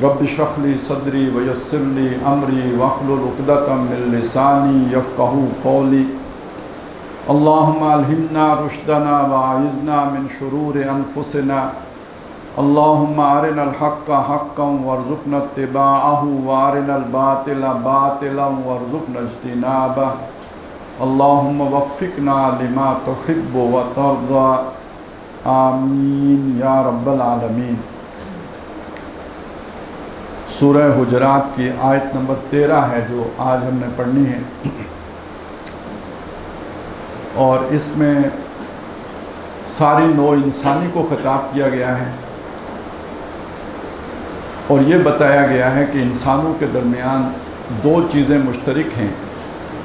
رب اشرح لی صدری ویسر لی امری واحلل عقدۃ من لسانی یفقہوا قولی اللہم الہمنا رشدنا واعذنا من شرور انفسنا اللہم ارنا الحق حقا وارزقنا اتباعہ وارنا الباطل باطلا وارزقنا اجتنابہ اللہم وفقنا لما تحب وترضى آمین یا رب العالمین۔ سورہ حجرات کی آیت نمبر 13 ہے جو آج ہم نے پڑھنی ہے، اور اس میں ساری نوع انسانی کو خطاب کیا گیا ہے، اور یہ بتایا گیا ہے کہ انسانوں کے درمیان دو چیزیں مشترک ہیں،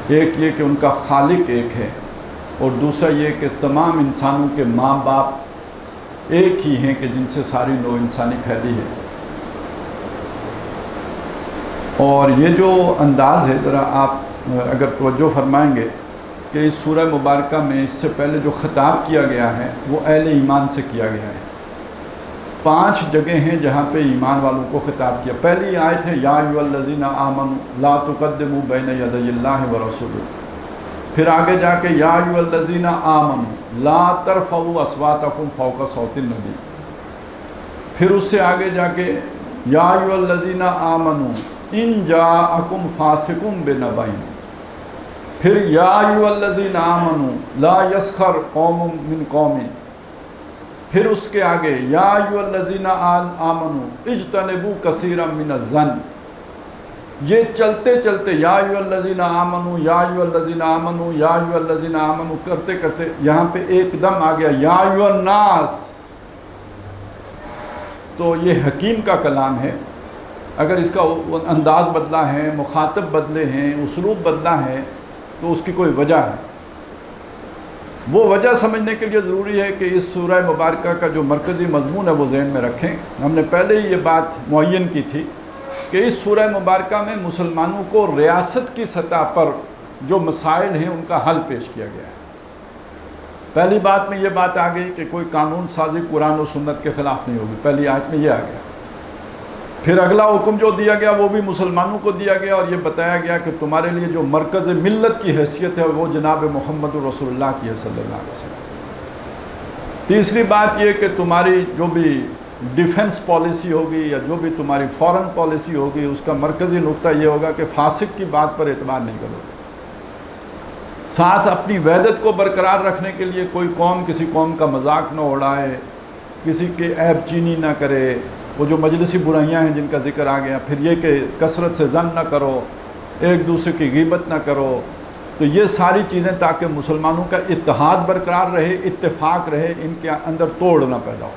ایک یہ کہ ان کا خالق ایک ہے، اور دوسرا یہ کہ تمام انسانوں کے ماں باپ ایک ہی ہیں کہ جن سے ساری نوع انسانی پھیلی ہے۔ اور یہ جو انداز ہے، ذرا آپ اگر توجہ فرمائیں گے کہ اس سورہ مبارکہ میں اس سے پہلے جو خطاب کیا گیا ہے وہ اہل ایمان سے کیا گیا ہے۔ 5 جگہ ہیں جہاں پہ ایمان والوں کو خطاب کیا۔ پہلی آیت ہے یا ایھا الذین آمنوا لا تقدموا بین یدی اللہ ورسولہ، پھر آگے جا کے یا ایھا الذین آمنوا لا ترفعوا اصواتکم فوق صوت النبی، پھر اس سے آگے جا کے یا ایھا الذین آمنوا ان جاءکم فاسق بنبأ، پھر یا ایھا الذین آمنوا لا یسخر قوم من قوم، پھر اس کے آگے یا ایھا الذین آمنوا اجتنبوا کثیرا من الظن۔ یہ چلتے چلتے یا ایھا الذین آمنوا یا ایھا الذین آمنوا یا ایھا الذین آمنوا کرتے کرتے یہاں پہ ایک دم آ گیا یا ایھا الناس۔ تو یہ حکیم کا کلام ہے، اگر اس کا انداز بدلا ہے، مخاطب بدلے ہیں، اسلوب بدلا ہے تو اس کی کوئی وجہ ہے۔ وہ وجہ سمجھنے کے لیے ضروری ہے کہ اس سورہ مبارکہ کا جو مرکزی مضمون ہے وہ ذہن میں رکھیں۔ ہم نے پہلے ہی یہ بات معین کی تھی کہ اس سورہ مبارکہ میں مسلمانوں کو ریاست کی سطح پر جو مسائل ہیں ان کا حل پیش کیا گیا ہے۔ پہلی بات میں یہ بات آ گئی کہ کوئی قانون سازی قرآن و سنت کے خلاف نہیں ہوگی، پہلی آیت میں یہ آ گیا۔ پھر اگلا حکم جو دیا گیا وہ بھی مسلمانوں کو دیا گیا، اور یہ بتایا گیا کہ تمہارے لیے جو مرکز ملت کی حیثیت ہے وہ جناب محمد رسول اللہ کی ہے صلی اللہ علیہ وسلم۔ تیسری بات یہ کہ تمہاری جو بھی ڈیفنس پالیسی ہوگی یا جو بھی تمہاری فورن پالیسی ہوگی اس کا مرکزی نقطہ یہ ہوگا کہ فاسق کی بات پر اعتبار نہیں کرو گے۔ ساتھ اپنی وحدت کو برقرار رکھنے کے لیے کوئی قوم کسی قوم کا مذاق نہ اڑائے، کسی کے عیب چینی نہ کرے، وہ جو مجلسی برائیاں ہیں جن کا ذکر آ گیا۔ پھر یہ کہ کثرت سے ظن نہ کرو، ایک دوسرے کی غیبت نہ کرو۔ تو یہ ساری چیزیں تاکہ مسلمانوں کا اتحاد برقرار رہے، اتفاق رہے، ان کے اندر توڑ نہ پیدا ہو،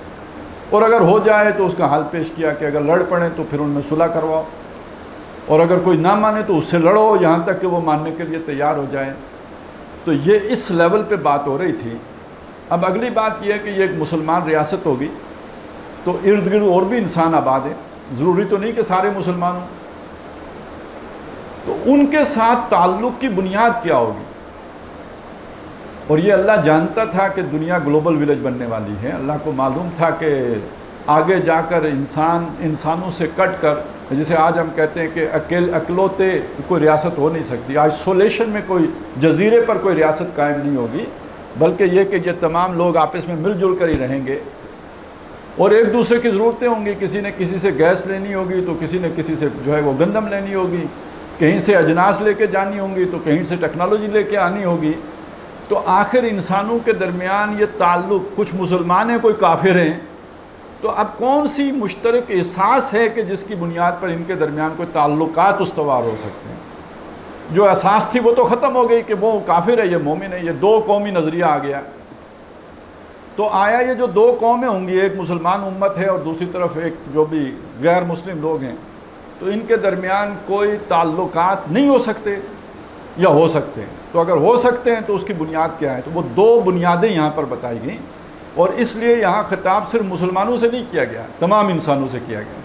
اور اگر ہو جائے تو اس کا حل پیش کیا کہ اگر لڑ پڑیں تو پھر ان میں صلح کرواؤ، اور اگر کوئی نہ مانے تو اس سے لڑو یہاں تک کہ وہ ماننے کے لیے تیار ہو جائے۔ تو یہ اس لیول پہ بات ہو رہی تھی۔ اب اگلی بات یہ ہے کہ یہ ایک مسلمان ریاست ہوگی تو ارد گرد اور بھی انسان آباد ہیں، ضروری تو نہیں کہ سارے مسلمان ہوں، تو ان کے ساتھ تعلق کی بنیاد کیا ہوگی؟ اور یہ اللہ جانتا تھا کہ دنیا گلوبل ولیج بننے والی ہے۔ اللہ کو معلوم تھا کہ آگے جا کر انسانوں سے کٹ کر، جسے آج ہم کہتے ہیں کہ اکلوتے کوئی ریاست ہو نہیں سکتی، آئسولیشن میں کوئی جزیرے پر کوئی ریاست قائم نہیں ہوگی، بلکہ یہ کہ یہ تمام لوگ آپس میں مل جل کر ہی رہیں گے، اور ایک دوسرے کی ضرورتیں ہوں گی۔ کسی نے کسی سے گیس لینی ہوگی تو کسی نے کسی سے جو ہے وہ گندم لینی ہوگی، کہیں سے اجناس لے کے جانی ہوں گی تو کہیں سے ٹیکنالوجی لے کے آنی ہوگی۔ تو آخر انسانوں کے درمیان یہ تعلق، کچھ مسلمان ہیں کوئی کافر ہیں، تو اب کون سی مشترک احساس ہے کہ جس کی بنیاد پر ان کے درمیان کوئی تعلقات استوار ہو سکتے ہیں؟ جو اساس تھی وہ تو ختم ہو گئی کہ وہ کافر ہے یہ مومن ہے، یہ دو قومی نظریہ آ گیا۔ تو آیا یہ جو دو قومیں ہوں گی، ایک مسلمان امت ہے اور دوسری طرف ایک جو بھی غیر مسلم لوگ ہیں، تو ان کے درمیان کوئی تعلقات نہیں ہو سکتے یا ہو سکتے ہیں؟ تو اگر ہو سکتے ہیں تو اس کی بنیاد کیا ہے؟ تو وہ دو بنیادیں یہاں پر بتائی گئیں، اور اس لیے یہاں خطاب صرف مسلمانوں سے نہیں کیا گیا، تمام انسانوں سے کیا گیا۔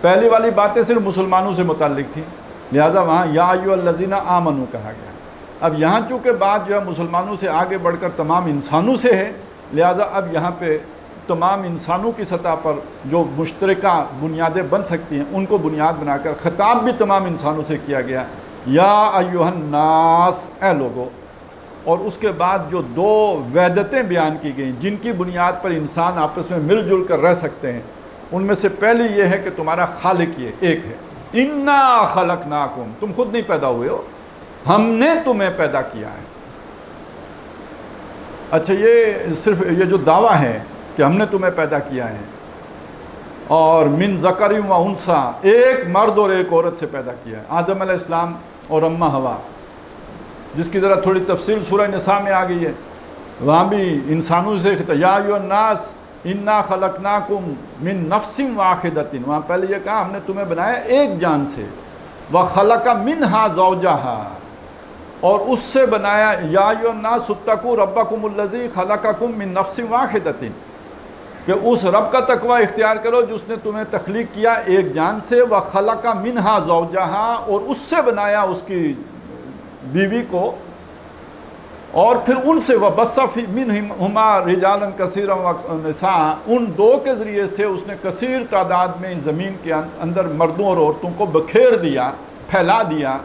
پہلی والی باتیں صرف مسلمانوں سے متعلق تھیں، لہٰذا وہاں یا ایھا الذین آمنوا کہا گیا۔ اب یہاں چونکہ بات جو ہے مسلمانوں سے آگے بڑھ کر تمام انسانوں سے ہے، لہٰذا اب یہاں پہ تمام انسانوں کی سطح پر جو مشترکہ بنیادیں بن سکتی ہیں ان کو بنیاد بنا کر خطاب بھی تمام انسانوں سے کیا گیا، یا ایھا الناس، اے لوگو۔ اور اس کے بعد جو دو وحدتیں بیان کی گئیں جن کی بنیاد پر انسان آپس میں مل جل کر رہ سکتے ہیں، ان میں سے پہلی یہ ہے کہ تمہارا خالق یہ ایک ہے، انا خلقناکم، تم خود نہیں پیدا ہوئے ہو، ہم نے تمہیں پیدا کیا ہے۔ اچھا، یہ صرف یہ جو دعویٰ ہے کہ ہم نے تمہیں پیدا کیا ہے، اور من ذکر و انثیٰ، ایک مرد اور ایک عورت سے پیدا کیا ہے، آدم علیہ السلام اور اماں حوا، جس کی ذرا تھوڑی تفصیل سورہ نساء میں آ گئی ہے۔ وہاں بھی انسانوں سے یا ایھا الناس انا خلقناکم من نفس واحدۃ، وہاں پہلے یہ کہا ہم نے تمہیں بنایا ایک جان سے، وخلق منہا زوجہا، اور اس سے بنایا یا ایھا الناس اتقوا ربکم الذی خلقکم من نفس واحدۃ، کہ اس رب کا تقوی اختیار کرو جس نے تمہیں تخلیق کیا ایک جان سے، وخلق منہا زوجہا، اور اس سے بنایا اس کی بیوی کو، اور پھر ان سے وبث منہما رجالا کثیرا ونساء، ان دو کے ذریعے سے اس نے کثیر تعداد میں زمین کے اندر مردوں اور عورتوں کو بکھیر دیا، پھیلا دیا۔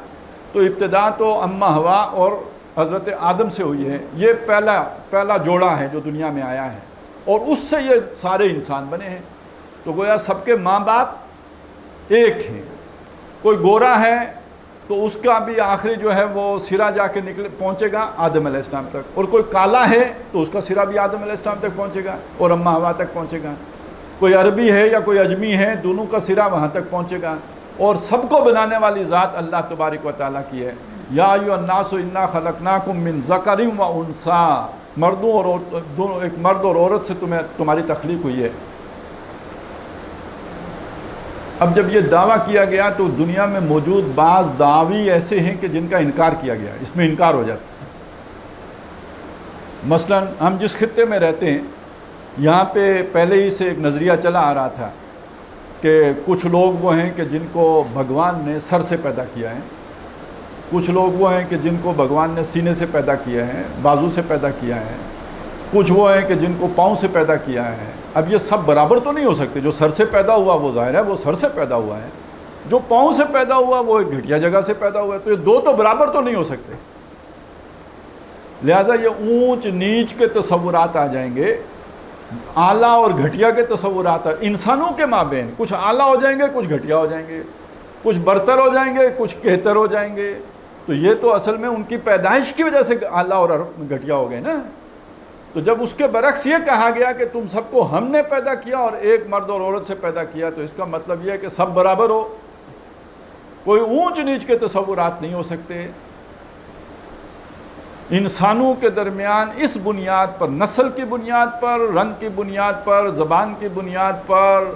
تو ابتدا تو اماں حوا اور حضرت آدم سے ہوئی ہے، یہ پہلا جوڑا ہے جو دنیا میں آیا ہے، اور اس سے یہ سارے انسان بنے ہیں۔ تو گویا سب کے ماں باپ ایک ہیں۔ کوئی گورا ہے تو اس کا بھی آخری جو ہے وہ سرا جا کے پہنچے گا آدم علیہ السلام تک، اور کوئی کالا ہے تو اس کا سرا بھی آدم علیہ السلام تک پہنچے گا اور اماں حوا تک پہنچے گا۔ کوئی عربی ہے یا کوئی اجمی ہے، دونوں کا سرا وہاں تک پہنچے گا، اور سب کو بنانے والی ذات اللہ تبارک و تعالیٰ کی ہے۔ یا ایھا الناس انا خلقناکم من ذکر و انثیٰ، مردوں اور دونوں، ایک مرد اور عورت سے تمہاری تخلیق ہوئی ہے۔ اب جب یہ دعویٰ کیا گیا تو دنیا میں موجود بعض دعوی ایسے ہیں کہ جن کا انکار کیا گیا، اس میں انکار ہو جاتا ہے۔ مثلا ہم جس خطے میں رہتے ہیں یہاں پہ پہلے ہی سے ایک نظریہ چلا آ رہا تھا کہ کچھ لوگ وہ ہیں کہ جن کو بھگوان نے سر سے پیدا کیا ہے، کچھ لوگ وہ ہیں کہ جن کو بھگوان نے سینے سے پیدا کیا ہے، بازو سے پیدا کیا ہے، کچھ وہ ہیں کہ جن کو پاؤں سے پیدا کیا ہے۔ اب یہ سب برابر تو نہیں ہو سکتے، جو سر سے پیدا ہوا وہ ظاہر ہے وہ سر سے پیدا ہوا ہے، جو پاؤں سے پیدا ہوا وہ ایک گھٹیا جگہ سے پیدا ہوا ہے، تو یہ دو تو برابر تو نہیں ہو سکتے۔ لہٰذا یہ اونچ نیچ کے تصورات آ جائیں گے، اعلیٰ اور گھٹیا کے تصورات انسانوں کے مابین کچھ اعلیٰ ہو جائیں گے، کچھ گھٹیا ہو جائیں گے، کچھ برتر ہو جائیں گے، کچھ کہتر ہو جائیں گے۔ تو یہ تو اصل میں ان کی پیدائش کی وجہ سے اعلیٰ اور گھٹیا ہو گئے نا۔ تو جب اس کے برعکس یہ کہا گیا کہ تم سب کو ہم نے پیدا کیا اور ایک مرد اور عورت سے پیدا کیا، تو اس کا مطلب یہ ہے کہ سب برابر ہو، کوئی اونچ نیچ کے تصورات نہیں ہو سکتے۔ انسانوں کے درمیان اس بنیاد پر، نسل کی بنیاد پر، رنگ کی بنیاد پر، زبان کی بنیاد پر،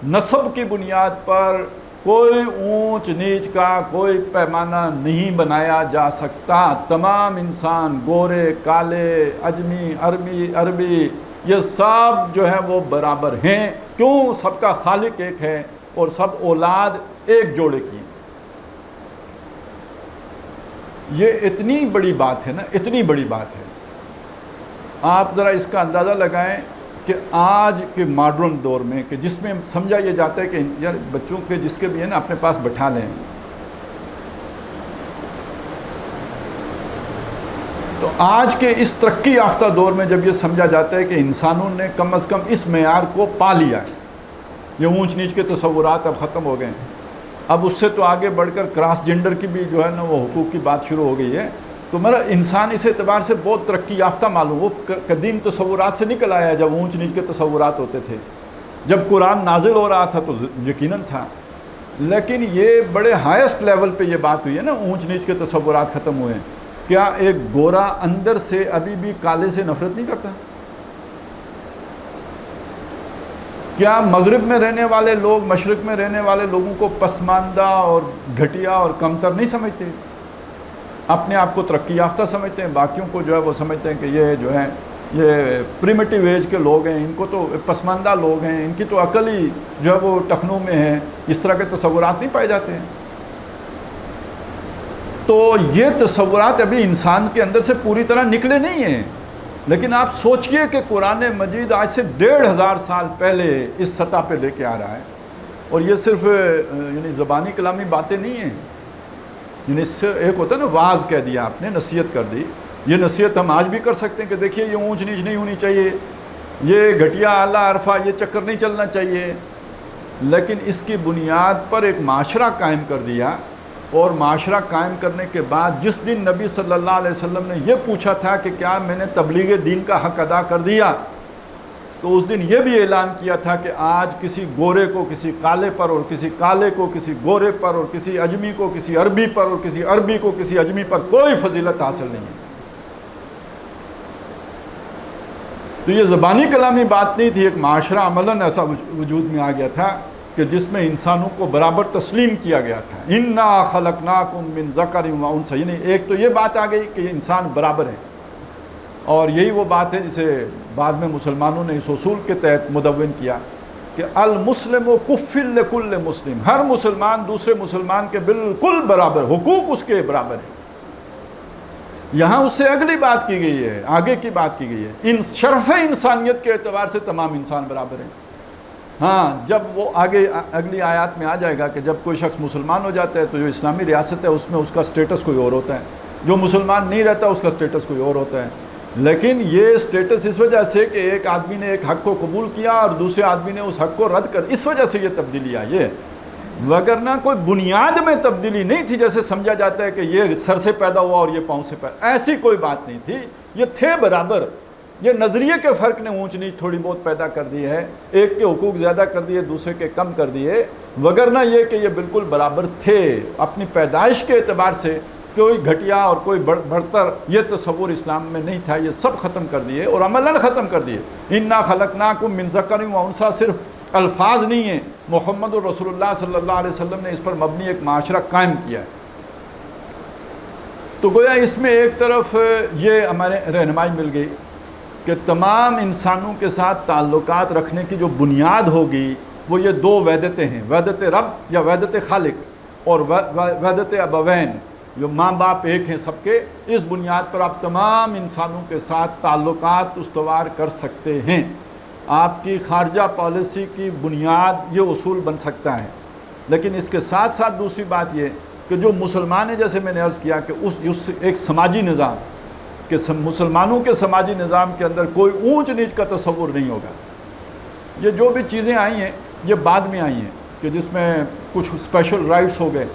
نسب کی بنیاد پر کوئی اونچ نیچ کا کوئی پیمانہ نہیں بنایا جا سکتا۔ تمام انسان، گورے، کالے، اجمی، عربی، یہ سب جو ہے وہ برابر ہیں۔ کیوں؟ سب کا خالق ایک ہے اور سب اولاد ایک جوڑے کی ہیں۔ یہ اتنی بڑی بات ہے نا، اتنی بڑی بات ہے۔ آپ ذرا اس کا اندازہ لگائیں کہ آج کے ماڈرن دور میں، کہ جس میں سمجھا یہ جاتا ہے کہ یار بچوں کے جس کے بھی ہیں نا اپنے پاس بٹھا لیں، تو آج کے اس ترقی یافتہ دور میں جب یہ سمجھا جاتا ہے کہ انسانوں نے کم از کم اس معیار کو پا لیا ہے، یہ اونچ نیچ کے تصورات اب ختم ہو گئے ہیں، اب اس سے تو آگے بڑھ کر کراس جینڈر کی بھی جو ہے نا وہ حقوق کی بات شروع ہو گئی ہے، تو میرا انسان اس اعتبار سے بہت ترقی یافتہ معلوم، وہ قدیم تصورات سے نکل آیا ہے جب اونچ نیچ کے تصورات ہوتے تھے۔ جب قرآن نازل ہو رہا تھا تو یقیناً تھا، لیکن یہ بڑے ہائیسٹ لیول پہ یہ بات ہوئی ہے نا، اونچ نیچ کے تصورات ختم ہوئے ہیں۔ کیا ایک گورا اندر سے ابھی بھی کالے سے نفرت نہیں کرتا؟ کیا مغرب میں رہنے والے لوگ مشرق میں رہنے والے لوگوں کو پسماندہ اور گھٹیا اور کمتر نہیں سمجھتے؟ اپنے آپ کو ترقی یافتہ سمجھتے ہیں، باقیوں کو جو ہے وہ سمجھتے ہیں کہ یہ جو ہے یہ پریمیٹیو ایج کے لوگ ہیں، ان کو تو پسماندہ لوگ ہیں، ان کی تو عقل ہی جو ہے وہ ٹخنوں میں ہے، اس طرح کے تصورات نہیں پائے جاتے ہیں۔ تو یہ تصورات ابھی انسان کے اندر سے پوری طرح نکلے نہیں ہیں۔ لیکن آپ سوچئے کہ قرآن مجید آج سے 1500 سال پہلے اس سطح پہ لے کے آ رہا ہے، اور یہ صرف یعنی زبانی کلامی باتیں نہیں ہیں، یعنی اس سے ایک ہوتا ہے نا واعظ کہہ دیا آپ نے، نصیحت کر دی، یہ نصیحت ہم آج بھی کر سکتے ہیں کہ دیکھیے یہ اونچ نیچ نہیں ہونی چاہیے، یہ گھٹیا اعلیٰ عرفہ یہ چکر نہیں چلنا چاہیے، لیکن اس کی بنیاد پر ایک معاشرہ قائم کر دیا، اور معاشرہ قائم کرنے کے بعد جس دن نبی صلی اللہ علیہ وسلم نے یہ پوچھا تھا کہ کیا میں نے تبلیغ دین کا حق ادا کر دیا، تو اس دن یہ بھی اعلان کیا تھا کہ آج کسی گورے کو کسی کالے پر، اور کسی کالے کو کسی گورے پر، اور کسی اجمی کو کسی عربی پر، اور کسی عربی کو کسی اجمی پر کوئی فضیلت حاصل نہیں ہے۔ تو یہ زبانی کلامی بات نہیں تھی، ایک معاشرہ عملاً ایسا وجود میں آ گیا تھا کہ جس میں انسانوں کو برابر تسلیم کیا گیا تھا۔ اِنَّا خَلَقْنَاكُم مِّن ذَكَرٍ وَأُنثَىٰ، یعنی ایک تو یہ بات آ گئی کہ یہ انسان برابر ہے، اور یہی وہ بات ہے جسے بعد میں مسلمانوں نے اس اصول کے تحت مدون کیا کہ المسلم کفل لکل مسلم، ہر مسلمان دوسرے مسلمان کے بالکل برابر، حقوق اس کے برابر ہیں۔ یہاں اس سے اگلی بات کی گئی ہے، آگے کی بات کی گئی ہے، ان شرف انسانیت کے اعتبار سے تمام انسان برابر ہیں۔ ہاں جب وہ آگے اگلی آیات میں آ جائے گا کہ جب کوئی شخص مسلمان ہو جاتا ہے تو جو اسلامی ریاست ہے اس میں اس کا سٹیٹس کوئی اور ہوتا ہے، جو مسلمان نہیں رہتا اس کا سٹیٹس کوئی اور ہوتا ہے، لیکن یہ سٹیٹس اس وجہ سے کہ ایک آدمی نے ایک حق کو قبول کیا اور دوسرے آدمی نے اس حق کو رد کر، اس وجہ سے یہ تبدیلی آئی ہے، وگرنہ کوئی بنیاد میں تبدیلی نہیں تھی جیسے سمجھا جاتا ہے کہ یہ سر سے پیدا ہوا اور یہ پاؤں سے پیدا، ایسی کوئی بات نہیں تھی، یہ تھے برابر۔ یہ نظریے کے فرق نے اونچ نیچ تھوڑی بہت پیدا کر دی ہے، ایک کے حقوق زیادہ کر دیے دوسرے کے کم کر دیے، وگرنہ یہ کہ یہ بالکل برابر تھے اپنی پیدائش کے اعتبار سے، کوئی گھٹیا اور کوئی برتر یہ تصور اسلام میں نہیں تھا، یہ سب ختم کر دیے اور عملاً ختم کر دیے۔ اِنَّا خَلَقْنَاكُم مِّن ذَكَرٍ وَأُنثَىٰ صرف الفاظ نہیں ہیں، محمد رسول اللہ صلی اللہ علیہ وسلم نے اس پر مبنی ایک معاشرہ قائم کیا ہے۔ تو گویا اس میں ایک طرف یہ ہمارے رہنمائی مل گئی کہ تمام انسانوں کے ساتھ تعلقات رکھنے کی جو بنیاد ہوگی وہ یہ دو وحدتیں ہیں، وحدت رب یا وحدت خالق اور وحدت ابوین، جو ماں باپ ایک ہیں سب کے، اس بنیاد پر آپ تمام انسانوں کے ساتھ تعلقات استوار کر سکتے ہیں۔ آپ کی خارجہ پالیسی کی بنیاد یہ اصول بن سکتا ہے، لیکن اس کے ساتھ ساتھ دوسری بات یہ کہ جو مسلمان ہیں، جیسے میں نے عرض کیا کہ اس ایک سماجی نظام کہ مسلمانوں کے سماجی نظام کے اندر کوئی اونچ نیچ کا تصور نہیں ہوگا۔ یہ جو بھی چیزیں آئی ہیں یہ بعد میں آئی ہیں کہ جس میں کچھ اسپیشل رائٹس ہو گئے،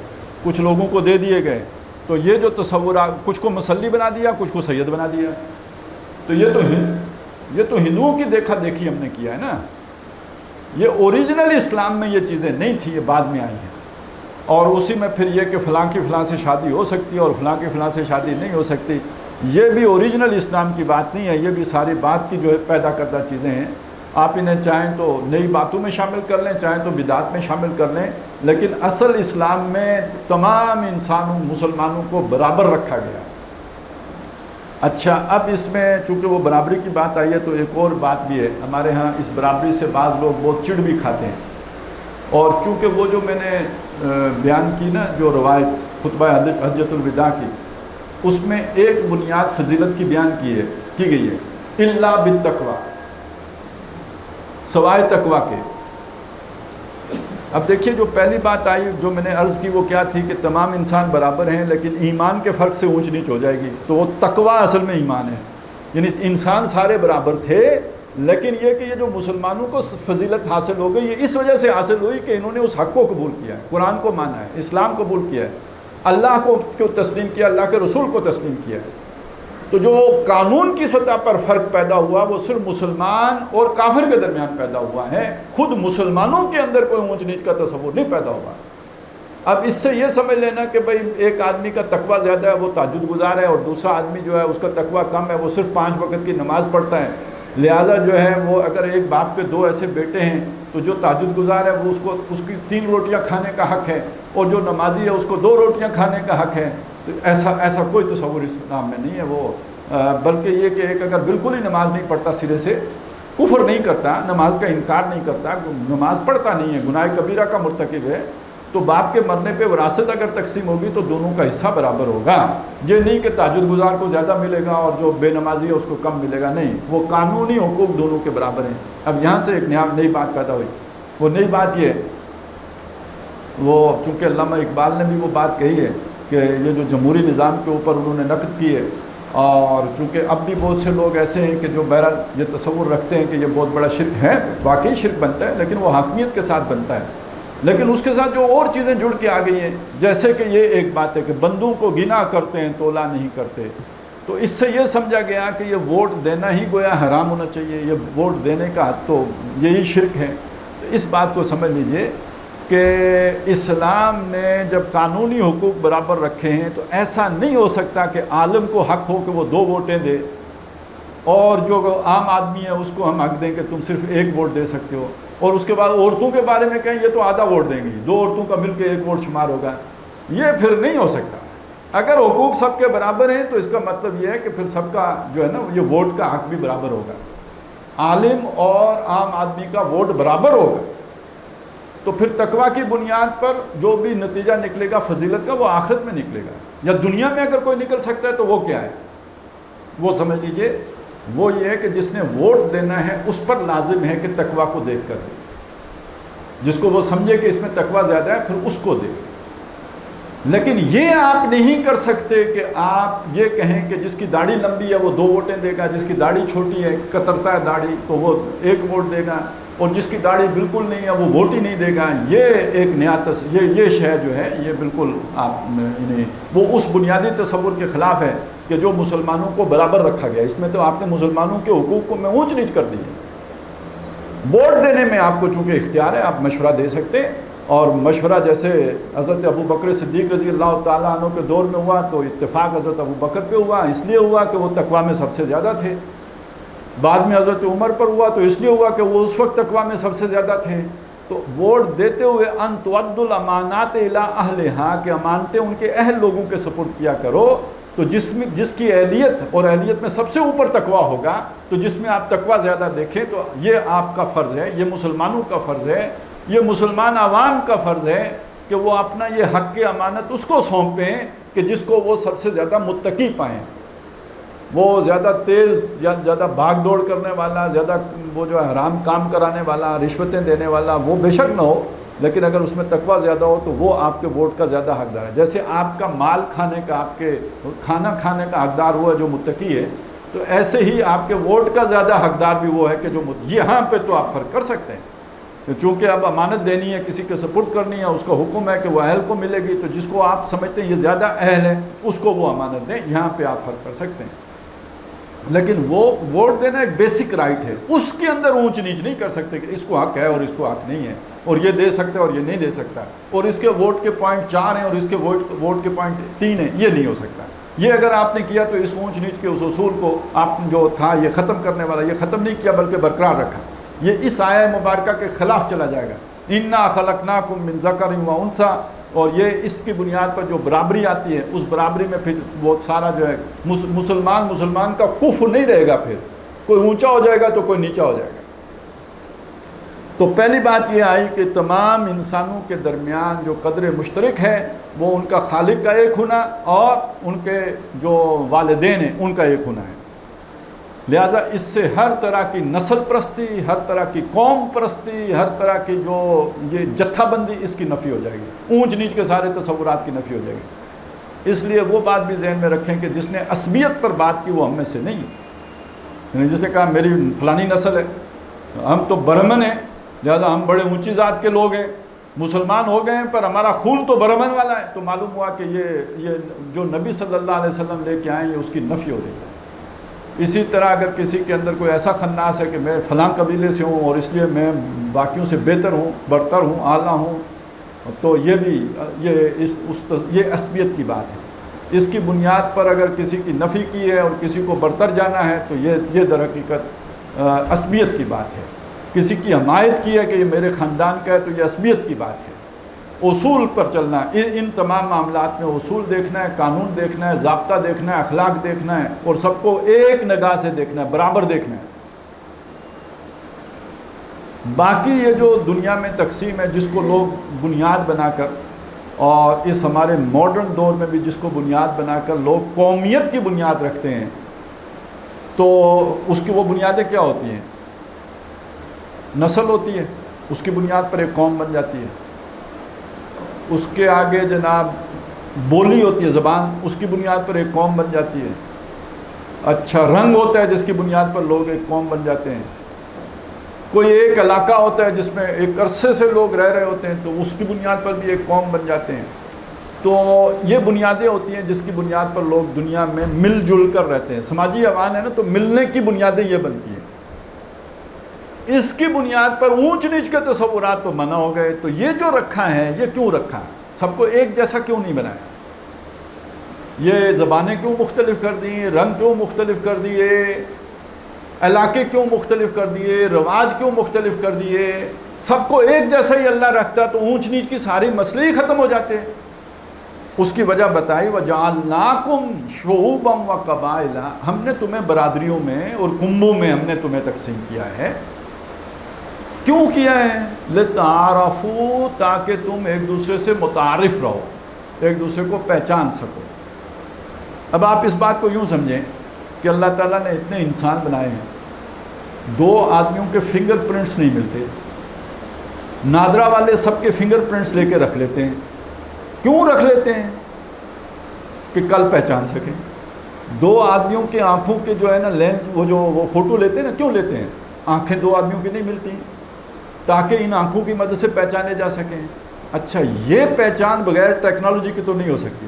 کچھ لوگوں کو دے دیے گئے، تو یہ جو تصور کچھ کو مسلی بنا دیا، کچھ کو سید بنا دیا، تو یہ تو ہندوؤں کی دیکھا دیکھی ہم نے کیا ہے نا، یہ اوریجنل اسلام میں یہ چیزیں نہیں تھی، یہ بعد میں آئی ہیں، اور اسی میں پھر یہ کہ فلاں کی فلاں سے شادی ہو سکتی ہے اور فلاں کی فلاں سے شادی نہیں ہو سکتی، یہ بھی اوریجنل اسلام کی بات نہیں ہے، یہ بھی ساری بات کی جو ہے پیدا کردہ چیزیں ہیں۔ آپ انہیں چاہیں تو نئی باتوں میں شامل کر لیں، چاہیں تو بدعات میں شامل کر لیں، لیکن اصل اسلام میں تمام انسانوں مسلمانوں کو برابر رکھا گیا۔ اچھا، اب اس میں چونکہ وہ برابری کی بات آئی ہے تو ایک اور بات بھی ہے، ہمارے ہاں اس برابری سے بعض لوگ بہت چڑ بھی کھاتے ہیں، اور چونکہ وہ جو میں نے بیان کی نا جو روایت خطبہ حجۃ الوداع کی، اس میں ایک بنیاد فضیلت کی بیان کی گئی ہے، الا بالتقوی، سوائے تقوی کے۔ اب دیکھیے جو پہلی بات آئی جو میں نے عرض کی وہ کیا تھی کہ تمام انسان برابر ہیں لیکن ایمان کے فرق سے اونچ نیچ ہو جائے گی، تو وہ تقوی اصل میں ایمان ہے، یعنی انسان سارے برابر تھے، لیکن یہ کہ یہ جو مسلمانوں کو فضیلت حاصل ہو گئی یہ اس وجہ سے حاصل ہوئی کہ انہوں نے اس حق کو قبول کیا ہے، قرآن کو مانا ہے، اسلام قبول کیا ہے، اللہ کو تسلیم کیا، اللہ کے رسول کو تسلیم کیا ہے۔ تو جو قانون کی سطح پر فرق پیدا ہوا وہ صرف مسلمان اور کافر کے درمیان پیدا ہوا ہے، خود مسلمانوں کے اندر کوئی اونچ نیچ کا تصور نہیں پیدا ہوا۔ اب اس سے یہ سمجھ لینا کہ بھئی ایک آدمی کا تقویٰ زیادہ ہے وہ تہجد گزار ہے، اور دوسرا آدمی جو ہے اس کا تقویٰ کم ہے وہ صرف 5 وقت کی نماز پڑھتا ہے، لہٰذا جو ہے وہ اگر ایک باپ کے 2 ایسے بیٹے ہیں تو جو تہجد گزار ہے وہ اس کی 3 روٹیاں کھانے کا حق ہے، اور جو نمازی ہے اس کو 2 روٹیاں کھانے کا حق ہے۔ تو ایسا کوئی تصور اسلام میں نہیں ہے، وہ بلکہ یہ کہ ایک اگر بالکل ہی نماز نہیں پڑھتا، سرے سے کفر نہیں کرتا، نماز کا انکار نہیں کرتا، نماز پڑھتا نہیں ہے، گناہ کبیرہ کا مرتکب ہے، تو باپ کے مرنے پہ وراثت اگر تقسیم ہوگی تو دونوں کا حصہ برابر ہوگا. یہ نہیں کہ تہجد گزار کو زیادہ ملے گا اور جو بے نمازی ہے اس کو کم ملے گا، نہیں، وہ قانونی حقوق دونوں کے برابر ہیں. اب یہاں سے ایک نئی بات پیدا ہوئی. وہ نئی بات یہ ہے، وہ چونکہ علامہ اقبال نے بھی وہ بات کہی ہے کہ یہ جو جمہوری نظام کے اوپر انہوں نے نقد کی ہے، اور چونکہ اب بھی بہت سے لوگ ایسے ہیں کہ جو بہرحال یہ تصور رکھتے ہیں کہ یہ بہت بڑا شرک ہے، واقعی شرک بنتا ہے لیکن وہ حاکمیت کے ساتھ بنتا ہے، لیکن اس کے ساتھ جو اور چیزیں جڑ کے آ گئی ہیں، جیسے کہ یہ ایک بات ہے کہ بندوں کو گنا کرتے ہیں تولا نہیں کرتے. تو اس سے یہ سمجھا گیا کہ یہ ووٹ دینا ہی گویا حرام ہونا چاہیے، یہ ووٹ دینے کا حد تو یہی شرک ہے. تو اس بات کو سمجھ لیجئے کہ اسلام نے جب قانونی حقوق برابر رکھے ہیں تو ایسا نہیں ہو سکتا کہ عالم کو حق ہو کہ وہ 2 ووٹیں دے اور جو عام آدمی ہے اس کو ہم حق دیں کہ تم صرف 1 ووٹ دے سکتے ہو، اور اس کے بعد عورتوں کے بارے میں کہیں یہ تو آدھا ووٹ دیں گی، 2 عورتوں کا مل کے 1 ووٹ شمار ہوگا. یہ پھر نہیں ہو سکتا. اگر حقوق سب کے برابر ہیں تو اس کا مطلب یہ ہے کہ پھر سب کا جو ہے نا یہ ووٹ کا حق بھی برابر ہوگا، عالم اور عام آدمی کا ووٹ برابر ہوگا. تو پھر تقویٰ کی بنیاد پر جو بھی نتیجہ نکلے گا فضیلت کا وہ آخرت میں نکلے گا، یا دنیا میں اگر کوئی نکل سکتا ہے تو وہ کیا ہے؟ وہ سمجھ لیجئے وہ یہ ہے کہ جس نے ووٹ دینا ہے اس پر لازم ہے کہ تقویٰ کو دیکھ کر دے. جس کو وہ سمجھے کہ اس میں تقویٰ زیادہ ہے پھر اس کو دے. لیکن یہ آپ نہیں کر سکتے کہ آپ یہ کہیں کہ جس کی داڑھی لمبی ہے وہ 2 ووٹیں دے گا، جس کی داڑھی چھوٹی ہے کترتا ہے داڑھی تو وہ 1 ووٹ دے گا، اور جس کی داڑھی بالکل نہیں ہے وہ ووٹ ہی نہیں دے گا. یہ ایک یہ شے جو ہے یہ بالکل آپ وہ اس بنیادی تصور کے خلاف ہے کہ جو مسلمانوں کو برابر رکھا گیا. اس میں تو آپ نے مسلمانوں کے حقوق کو میں اونچ نیچ کر دی ہے. ووٹ دینے میں آپ کو چونکہ اختیار ہے، آپ مشورہ دے سکتے ہیں، اور مشورہ جیسے حضرت ابو بکر صدیق رضی اللہ تعالیٰ عنہ کے دور میں ہوا تو اتفاق حضرت ابو بکر پہ ہوا، اس لیے ہوا کہ وہ تقویٰ میں سب سے زیادہ تھے. بعد میں حضرت عمر پر ہوا تو اس لیے ہوا کہ وہ اس وقت تقویٰ میں سب سے زیادہ تھے. تو ووٹ دیتے ہوئے ان تؤد الامانات الی اہلھا، کہ امانتیں ان کے اہل لوگوں کے سپرد کیا کرو. تو جس کی اہلیت اور اہلیت میں سب سے اوپر تقویٰ ہوگا، تو جس میں آپ تقویٰ زیادہ دیکھیں تو یہ آپ کا فرض ہے، یہ مسلمانوں کا فرض ہے، یہ مسلمان عوام کا فرض ہے کہ وہ اپنا یہ حق امانت اس کو سونپیں کہ جس کو وہ سب سے زیادہ متقی پائیں. وہ زیادہ تیز یا زیادہ بھاگ دوڑ کرنے والا، زیادہ وہ جو ہے حرام کام کرانے والا، رشوتیں دینے والا وہ بے شک نہ ہو، لیکن اگر اس میں تقویٰ زیادہ ہو تو وہ آپ کے ووٹ کا زیادہ حقدار ہے. جیسے آپ کا مال کھانے کا، آپ کے کھانا کھانے کا حقدار وہ ہے جو متقی ہے، تو ایسے ہی آپ کے ووٹ کا زیادہ حقدار بھی وہ ہے کہ جو یہاں پہ تو آپ فرق کر سکتے ہیں کہ چونکہ اب امانت دینی ہے، کسی کے سپرد کرنی ہے، اس کا حکم ہے کہ وہ اہل کو ملے گی، تو جس کو آپ سمجھتے ہیں یہ زیادہ اہل ہے اس کو وہ امانت دیں. یہاں پہ آپ فرق کر سکتے ہیں. لیکن وہ ووٹ دینا ایک بیسک رائٹ ہے، اس کے اندر اونچ نیچ نہیں کر سکتے کہ اس کو حق ہے اور اس کو حق نہیں ہے، اور یہ دے سکتا ہے اور یہ نہیں دے سکتا، اور اس کے ووٹ کے پوائنٹ 4 ہیں اور اس کے ووٹ کے پوائنٹ 3 ہیں. یہ نہیں ہو سکتا. یہ اگر آپ نے کیا تو اس اونچ نیچ کے اس اصول کو آپ جو تھا یہ ختم کرنے والا، یہ ختم نہیں کیا بلکہ برقرار رکھا. یہ اس آیہ مبارکہ کے خلاف چلا جائے گا. انا خلقناکم من ذکر و انثی، اور یہ اس کی بنیاد پر جو برابری آتی ہے اس برابری میں پھر وہ سارا جو ہے مسلمان کا کفر نہیں رہے گا. پھر کوئی اونچا ہو جائے گا تو کوئی نیچا ہو جائے گا. تو پہلی بات یہ آئی کہ تمام انسانوں کے درمیان جو قدر مشترک ہے وہ ان کا خالق کا ایک ہونا اور ان کے جو والدین ہیں ان کا ایک ہونا ہے. لہٰذا اس سے ہر طرح کی نسل پرستی، ہر طرح کی قوم پرستی، ہر طرح کی جو یہ جتھا بندی اس کی نفی ہو جائے گی، اونچ نیچ کے سارے تصورات کی نفی ہو جائے گی. اس لیے وہ بات بھی ذہن میں رکھیں کہ جس نے عصبیت پر بات کی وہ ہم میں سے نہیں، یعنی جس نے کہا میری فلانی نسل ہے، ہم تو برہمن ہیں لہٰذا ہم بڑے اونچی ذات کے لوگ ہیں، مسلمان ہو گئے ہیں پر ہمارا خون تو برہمن والا ہے، تو معلوم ہوا کہ یہ جو نبی صلی اللہ علیہ وسلم لے کے آئے ہیں اس کی نفی ہو رہی ہے. اسی طرح اگر کسی کے اندر کوئی ایسا خناس ہے کہ میں فلاں قبیلے سے ہوں اور اس لیے میں باقیوں سے بہتر ہوں، برتر ہوں، اعلیٰ ہوں، تو یہ بھی یہ عصبیت کی بات ہے. اس کی بنیاد پر اگر کسی کی نفی کی ہے اور کسی کو برتر جانا ہے تو یہ در حقیقت عصبیت کی بات ہے. کسی کی حمایت کی ہے کہ یہ میرے خاندان کا ہے تو یہ عصبیت کی بات ہے. اصول پر چلنا، ان تمام معاملات میں اصول دیکھنا ہے، قانون دیکھنا ہے، ضابطہ دیکھنا ہے، اخلاق دیکھنا ہے، اور سب کو ایک نگاہ سے دیکھنا ہے، برابر دیکھنا ہے. باقی یہ جو دنیا میں تقسیم ہے جس کو لوگ بنیاد بنا کر، اور اس ہمارے ماڈرن دور میں بھی جس کو بنیاد بنا کر لوگ قومیت کی بنیاد رکھتے ہیں، تو اس کی وہ بنیادیں کیا ہوتی ہیں؟ نسل ہوتی ہے، اس کی بنیاد پر ایک قوم بن جاتی ہے. اس کے آگے جناب بولی ہوتی ہے، زبان، اس کی بنیاد پر ایک قوم بن جاتی ہے. اچھا، رنگ ہوتا ہے جس کی بنیاد پر لوگ ایک قوم بن جاتے ہیں. کوئی ایک علاقہ ہوتا ہے جس میں ایک عرصے سے لوگ رہ رہے ہوتے ہیں، تو اس کی بنیاد پر بھی ایک قوم بن جاتے ہیں. تو یہ بنیادیں ہوتی ہیں جس کی بنیاد پر لوگ دنیا میں مل جل کر رہتے ہیں. سماجی حیوان ہے نا، تو ملنے کی بنیادیں یہ بنتی ہیں. اس کی بنیاد پر اونچ نیچ کے تصورات تو منع ہو گئے. تو یہ جو رکھا ہے، یہ کیوں رکھا ہے؟ سب کو ایک جیسا کیوں نہیں بنایا؟ یہ زبانیں کیوں مختلف کر دی، رنگ کیوں مختلف کر دیے، علاقے کیوں مختلف کر دیے، رواج کیوں مختلف کر دیے؟ سب کو ایک جیسا ہی اللہ رکھتا تو اونچ نیچ کی ساری مسئلے ہی ختم ہو جاتے. اس کی وجہ بتائی، وَجَعَلْنَاكُمْ شُعُوبًا وَقَبَائِلَ، ہم نے تمہیں برادریوں میں اور کنبوں میں ہم نے تمہیں تقسیم کیا ہے. کیوں کیا ہے؟ لِتَعَارَفُوا، تاکہ تم ایک دوسرے سے متعارف رہو، ایک دوسرے کو پہچان سکو. اب آپ اس بات کو یوں سمجھیں کہ اللہ تعالیٰ نے اتنے انسان بنائے ہیں، دو آدمیوں کے فنگر پرنٹس نہیں ملتے، نادرا والے سب کے فنگر پرنٹس لے کے رکھ لیتے ہیں. کیوں رکھ لیتے ہیں؟ کہ کل پہچان سکیں. دو آدمیوں کے آنکھوں کے جو ہے نا لینس، وہ فوٹو لیتے ہیں نا، کیوں لیتے ہیں؟ آنکھیں دو آدمیوں کی نہیں ملتی، تاکہ ان آنکھوں کی مدد سے پہچانے جا سکیں. اچھا، یہ پہچان بغیر ٹیکنالوجی کی تو نہیں ہو سکتی.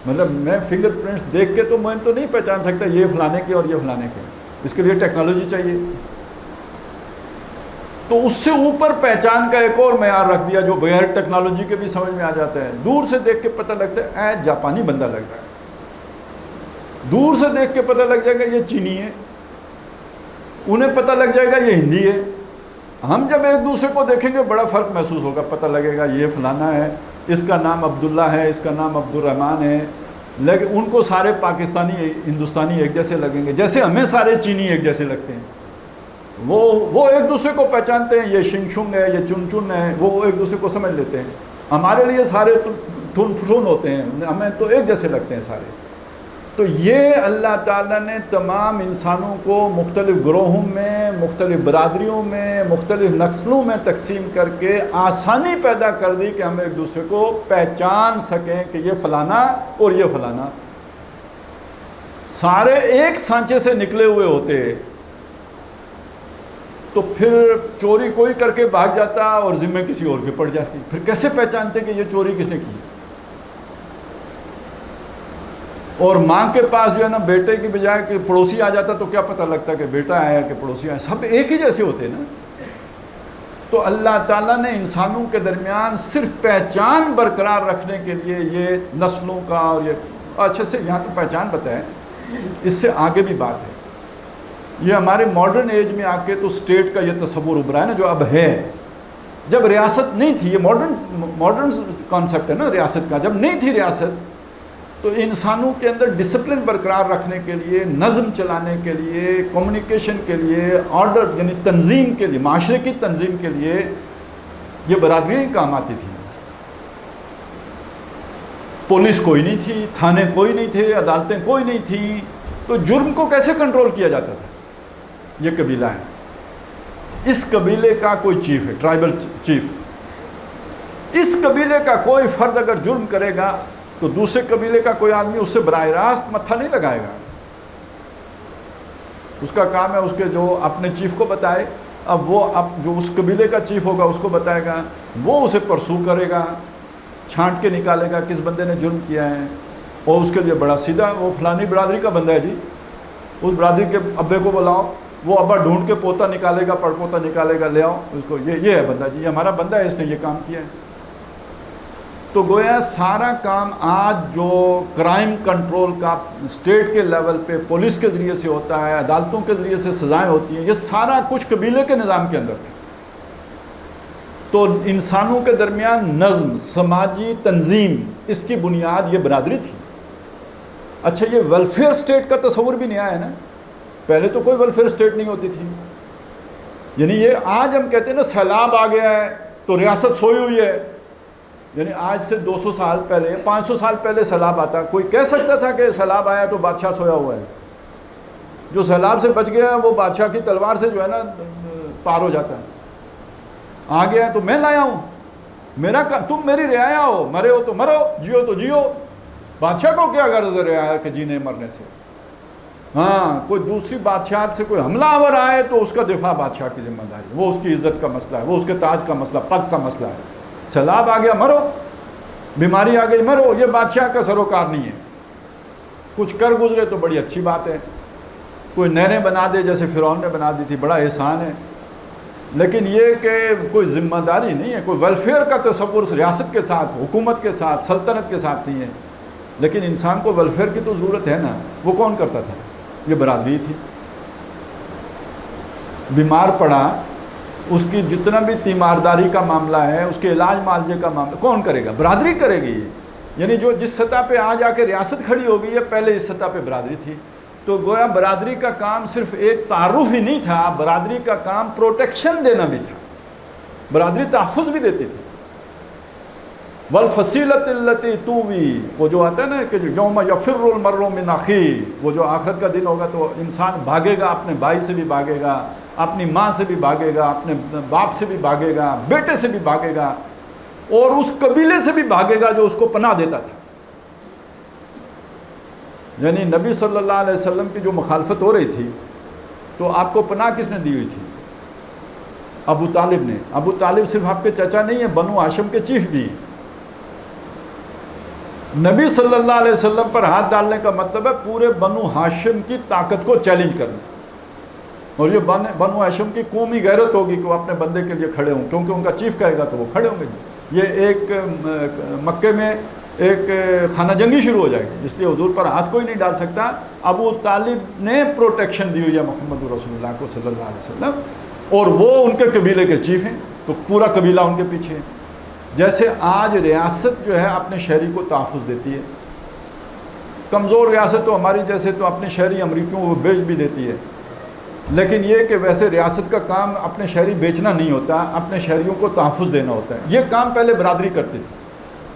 مطلب میں فنگر پرنٹس دیکھ کے تو میں تو نہیں پہچان سکتا یہ فلانے کے اور یہ فلانے کے، اس کے لیے ٹیکنالوجی چاہیے. تو اس سے اوپر پہچان کا ایک اور معیار رکھ دیا جو بغیر ٹیکنالوجی کے بھی سمجھ میں آ جاتا ہے. دور سے دیکھ کے پتہ لگتا ہے اے جاپانی بندہ لگ رہا ہے، دور سے دیکھ کے پتہ لگ جائے گا یہ چینی ہے، انہیں پتہ لگ جائے گا یہ ہندی ہے. ہم جب ایک دوسرے کو دیکھیں گے بڑا فرق محسوس ہوگا، پتہ لگے گا یہ فلانا ہے، اس کا نام عبداللہ ہے، اس کا نام عبد الرحمن ہے. لیکن ان کو سارے پاکستانی ہندوستانی ایک جیسے لگیں گے، جیسے ہمیں سارے چینی ایک جیسے لگتے ہیں. وہ ایک دوسرے کو پہچانتے ہیں، یہ شنگ شنگ ہے، یہ چن چن ہے، وہ ایک دوسرے کو سمجھ لیتے ہیں. ہمارے لیے سارے ٹھن پھٹون ہوتے ہیں، ہمیں تو ایک جیسے لگتے ہیں سارے. تو یہ اللہ تعالیٰ نے تمام انسانوں کو مختلف گروہوں میں، مختلف برادریوں میں، مختلف نسلوں میں تقسیم کر کے آسانی پیدا کر دی کہ ہم ایک دوسرے کو پہچان سکیں کہ یہ فلانا اور یہ فلانا. سارے ایک سانچے سے نکلے ہوئے ہوتے تو پھر چوری کوئی کر کے بھاگ جاتا اور ذمہ کسی اور کی پڑ جاتی. پھر کیسے پہچانتے کہ یہ چوری کس نے کی؟ اور ماں کے پاس جو ہے نا بیٹے کی بجائے کہ پڑوسی آ جاتا تو کیا پتہ لگتا کہ بیٹا آیا کہ پڑوسی آیا؟ سب ایک ہی جیسے ہوتے نا. تو اللہ تعالیٰ نے انسانوں کے درمیان صرف پہچان برقرار رکھنے کے لیے یہ نسلوں کا اور یہ اچھے سے یہاں تو پہچان بتائیں، اس سے آگے بھی بات ہے. یہ ہمارے ماڈرن ایج میں آ کے تو اسٹیٹ کا یہ تصور ابھرا ہے نا جو اب ہے. جب ریاست نہیں تھی، یہ ماڈرن کانسیپٹ ہے نا ریاست کا، جب نہیں تھی ریاست تو انسانوں کے اندر ڈسپلن برقرار رکھنے کے لیے، نظم چلانے کے لیے، کمیونیکیشن کے لیے، آرڈر یعنی تنظیم کے لیے، معاشرے کی تنظیم کے لیے یہ برادریاں ہی کام آتی تھیں. پولیس کوئی نہیں تھی، تھانے کوئی نہیں تھے، عدالتیں کوئی نہیں تھیں، تو جرم کو کیسے کنٹرول کیا جاتا تھا؟ یہ قبیلہ ہے، اس قبیلے کا کوئی چیف ہے، ٹرائبل چیف. اس قبیلے کا کوئی فرد اگر جرم کرے گا تو دوسرے قبیلے کا کوئی آدمی اس سے براہ راست متھا نہیں لگائے گا. اس کا کام ہے اس کے جو اپنے چیف کو بتائے، اب وہ جو اس قبیلے کا چیف ہوگا اس کو بتائے گا، وہ اسے پرسو کرے گا، چھانٹ کے نکالے گا کس بندے نے جرم کیا ہے. اور اس کے لیے بڑا سیدھا، وہ فلانی برادری کا بندہ ہے جی، اس برادری کے ابے کو بلاؤ، وہ ابا ڈھونڈ کے پوتا نکالے گا، پڑ پوتا نکالے گا، لے آؤ اس کو، یہ ہے بندہ جی، ہمارا بندہ ہے، اس نے یہ کام کیا ہے. تو گویا سارا کام آج جو کرائم کنٹرول کا اسٹیٹ کے لیول پہ پولیس کے ذریعے سے ہوتا ہے، عدالتوں کے ذریعے سے سزائیں ہوتی ہیں، یہ سارا کچھ قبیلے کے نظام کے اندر تھا. تو انسانوں کے درمیان نظم، سماجی تنظیم، اس کی بنیاد یہ برادری تھی. اچھا، یہ ویلفیئر اسٹیٹ کا تصور بھی نہیں آیا ہے نا، پہلے تو کوئی ویلفیئر اسٹیٹ نہیں ہوتی تھی. یعنی یہ آج ہم کہتے ہیں نا سیلاب آ گیا ہے تو ریاست سوئی ہوئی ہے، یعنی آج سے 200 سال پہلے 500 سال پہلے سیلاب آتا، کوئی کہہ سکتا تھا کہ سیلاب آیا تو بادشاہ سویا ہوا ہے؟ جو سیلاب سے بچ گیا وہ بادشاہ کی تلوار سے جو ہے نا پار ہو جاتا ہے. آ گیا تو میں لایا ہوں، میرا تم میری رعایا ہو، مرے ہو تو مرو، جیو تو جیو، بادشاہ کو کیا غرض ہے رعایا کے جینے مرنے سے؟ ہاں کوئی دوسری بادشاہت سے کوئی حملہ آور آئے تو اس کا دفاع بادشاہ کی ذمہ داری، وہ اس کی عزت کا مسئلہ ہے، وہ اس کے تاج کا مسئلہ، پگ کا مسئلہ ہے. سیلاب آ گیا مرو، بیماری آ گئی مرو، یہ بادشاہ کا سروکار نہیں ہے. کچھ کر گزرے تو بڑی اچھی بات ہے، کوئی نہریں بنا دے جیسے فرعون نے بنا دی تھی، بڑا احسان ہے. لیکن یہ کہ کوئی ذمہ داری نہیں ہے، کوئی ویلفیئر کا تصور ریاست کے ساتھ، حکومت کے ساتھ، سلطنت کے ساتھ نہیں ہے. لیکن انسان کو ویلفیئر کی تو ضرورت ہے نا. وہ کون کرتا تھا؟ یہ برادری تھی. بیمار پڑا، اس کی جتنا بھی تیمارداری کا معاملہ ہے، اس کے علاج معالجے کا معاملہ کون کرے گا؟ برادری کرے گی. یعنی جو جس سطح پہ آج آ کے ریاست کھڑی ہو گئی ہے، پہلے اس سطح پہ برادری تھی. تو گویا برادری کا کام صرف ایک تعارف ہی نہیں تھا، برادری کا کام پروٹیکشن دینا بھی تھا. برادری تحفظ بھی دیتی تھی. والفصیلۃ التی تووی، وہ جو آتا ہے نا کہ یوم یفر المرء من اخیہ، وہ جو آخرت کا دن ہوگا تو انسان بھاگے گا، اپنے بھائی سے بھی بھاگے گا، اپنی ماں سے بھی بھاگے گا، اپنے باپ سے بھی بھاگے گا، بیٹے سے بھی بھاگے گا، اور اس قبیلے سے بھی بھاگے گا جو اس کو پناہ دیتا تھا. یعنی نبی صلی اللہ علیہ وسلم کی جو مخالفت ہو رہی تھی تو آپ کو پناہ کس نے دی ہوئی تھی؟ ابو طالب نے. ابو طالب صرف آپ کے چچا نہیں ہیں، بنو ہاشم کے چیف بھی ہیں. نبی صلی اللہ علیہ وسلم پر ہاتھ ڈالنے کا مطلب ہے پورے بنو ہاشم کی طاقت کو چیلنج کرنا. اور یہ بنو ہاشم کی قومی غیرت ہوگی کہ وہ اپنے بندے کے لیے کھڑے ہوں، کیونکہ ان کا چیف کہے گا تو وہ کھڑے ہوں گے. یہ ایک مکے میں ایک خانہ جنگی شروع ہو جائے گی، اس لیے حضور پر ہاتھ کوئی نہیں ڈال سکتا. ابو طالب نے پروٹیکشن دی ہوئی ہے محمد رسول اللہ کو صلی اللہ علیہ وسلم، اور وہ ان کے قبیلے کے چیف ہیں، تو پورا قبیلہ ان کے پیچھے ہے. جیسے آج ریاست جو ہے اپنے شہری کو تحفظ دیتی ہے، کمزور ریاست تو ہماری جیسے تو اپنے شہری امریکیوں کو بیچ بھی دیتی ہے. لیکن یہ کہ ویسے ریاست کا کام اپنے شہری بیچنا نہیں ہوتا، اپنے شہریوں کو تحفظ دینا ہوتا ہے. یہ کام پہلے برادری کرتی تھی،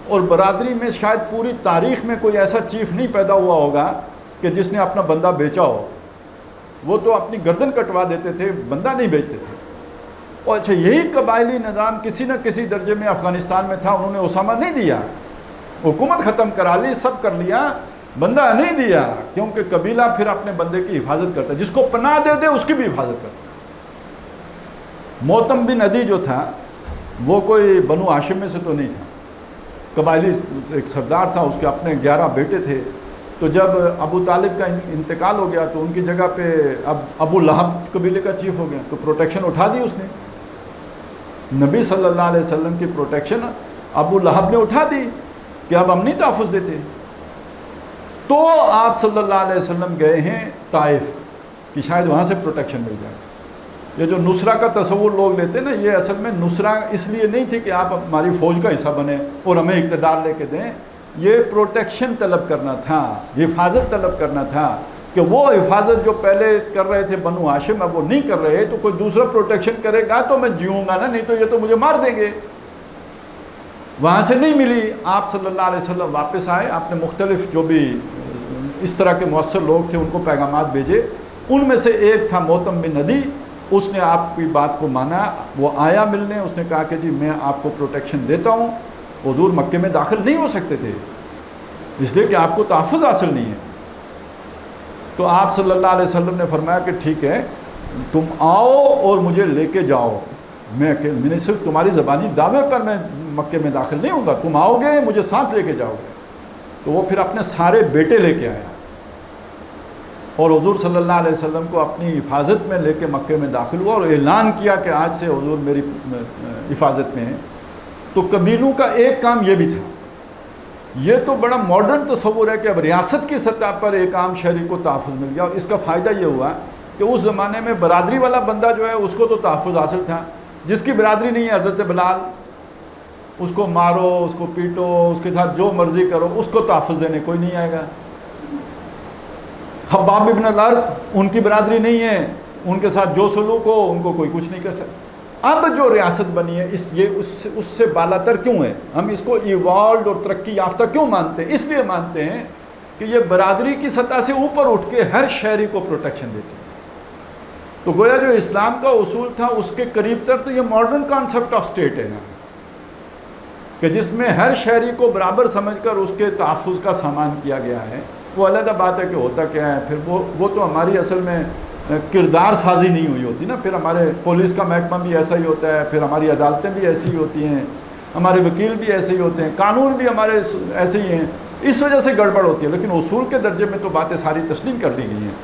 اور برادری میں شاید پوری تاریخ میں کوئی ایسا چیف نہیں پیدا ہوا ہوگا کہ جس نے اپنا بندہ بیچا ہو. وہ تو اپنی گردن کٹوا دیتے تھے، بندہ نہیں بیچتے تھے. اور اچھا یہی قبائلی نظام کسی نہ کسی درجے میں افغانستان میں تھا. انہوں نے اسامہ نہیں دیا، حکومت ختم کرا لی، سب کر لیا، بندہ نہیں دیا، کیونکہ قبیلہ پھر اپنے بندے کی حفاظت کرتا ہے، جس کو پناہ دے دے اس کی بھی حفاظت کرتا ہے. موتم بن عدی جو تھا وہ کوئی بنو ہاشم میں سے تو نہیں تھا، قبائلی ایک سردار تھا، اس کے اپنے 11 بیٹے تھے. تو جب ابو طالب کا انتقال ہو گیا تو ان کی جگہ پہ اب ابو لہب قبیلے کا چیف ہو گیا. تو پروٹیکشن اٹھا دی اس نے، نبی صلی اللہ علیہ وسلم کی پروٹیکشن ابو لہب نے اٹھا دی کہ اب ہم نہیں تحفظ دیتے. تو آپ صلی اللہ علیہ وسلم گئے ہیں طائف کہ شاید وہاں سے پروٹیکشن مل جائے. یہ جو نصرہ کا تصور لوگ لیتے ہیں نا، یہ اصل میں نصرہ اس لیے نہیں تھی کہ آپ ہماری فوج کا حصہ بنیں اور ہمیں اقتدار لے کے دیں. یہ پروٹیکشن طلب کرنا تھا، حفاظت طلب کرنا تھا کہ وہ حفاظت جو پہلے کر رہے تھے بنو ہاشم اب وہ نہیں کر رہے، تو کوئی دوسرا پروٹیکشن کرے گا تو میں جیوں گا نا، نہیں تو یہ تو مجھے مار دیں گے. وہاں سے نہیں ملی. آپ صلی اللہ علیہ وسلم واپس آئے، آپ نے مختلف جو بھی اس طرح کے مؤثر لوگ تھے ان کو پیغامات بھیجے. ان میں سے ایک تھا موتم بن عدی، اس نے آپ کی بات کو مانا. وہ آیا ملنے، اس نے کہا کہ جی میں آپ کو پروٹیکشن دیتا ہوں. حضور مکے میں داخل نہیں ہو سکتے تھے اس لیے کہ آپ کو تحفظ حاصل نہیں ہے. تو آپ صلی اللہ علیہ وسلم نے فرمایا کہ ٹھیک ہے تم آؤ اور مجھے لے کے جاؤ. میں نے صرف تمہاری زبانی دعوے پر میں مکے میں داخل نہیں ہوں گا، تم آؤ گے مجھے ساتھ لے کے جاؤ گے. تو وہ پھر اپنے سارے بیٹے لے کے آیا اور حضور صلی اللہ علیہ وسلم کو اپنی حفاظت میں لے کے مکے میں داخل ہوا اور اعلان کیا کہ آج سے حضور میری حفاظت میں ہیں. تو قبیلوں کا ایک کام یہ بھی تھا. یہ تو بڑا ماڈرن تصور ہے کہ اب ریاست کی سطح پر ایک عام شہری کو تحفظ مل گیا، اور اس کا فائدہ یہ ہوا کہ اس زمانے میں برادری والا بندہ جو ہے اس کو تو تحفظ حاصل تھا. جس کی برادری نہیں ہے، حضرت بلال، اس کو مارو، اس کو پیٹو، اس کے ساتھ جو مرضی کرو، اس کو تحفظ دینے کوئی نہیں آئے گا. خباب ابن الارت، ان کی برادری نہیں ہے، ان کے ساتھ جو سلوک ہو ان کو کوئی کچھ نہیں کر سکتا. اب جو ریاست بنی ہے اس سے بالا تر کیوں ہے؟ ہم اس کو ایوالوڈ اور ترقی یافتہ کیوں مانتے ہیں؟ اس لیے مانتے ہیں کہ یہ برادری کی سطح سے اوپر اٹھ کے ہر شہری کو پروٹیکشن دیتی ہے. تو گویا جو اسلام کا اصول تھا اس کے قریب تر تو یہ ماڈرن کانسیپٹ آف اسٹیٹ ہے نا، کہ جس میں ہر شہری کو برابر سمجھ کر اس کے تحفظ کا سامان کیا گیا ہے. وہ علیحدہ بات ہے کہ ہوتا کیا ہے پھر وہ تو ہماری اصل میں کردار سازی نہیں ہوئی ہوتی نا. پھر ہمارے پولیس کا محکمہ بھی ایسا ہی ہوتا ہے، پھر ہماری عدالتیں بھی ایسی ہی ہوتی ہیں، ہمارے وکیل بھی ایسے ہی ہوتے ہیں، قانون بھی ہمارے ایسے ہی ہیں. اس وجہ سے گڑبڑ ہوتی ہے، لیکن اصول کے درجے میں تو باتیں ساری تسلیم کر دی گئی ہیں.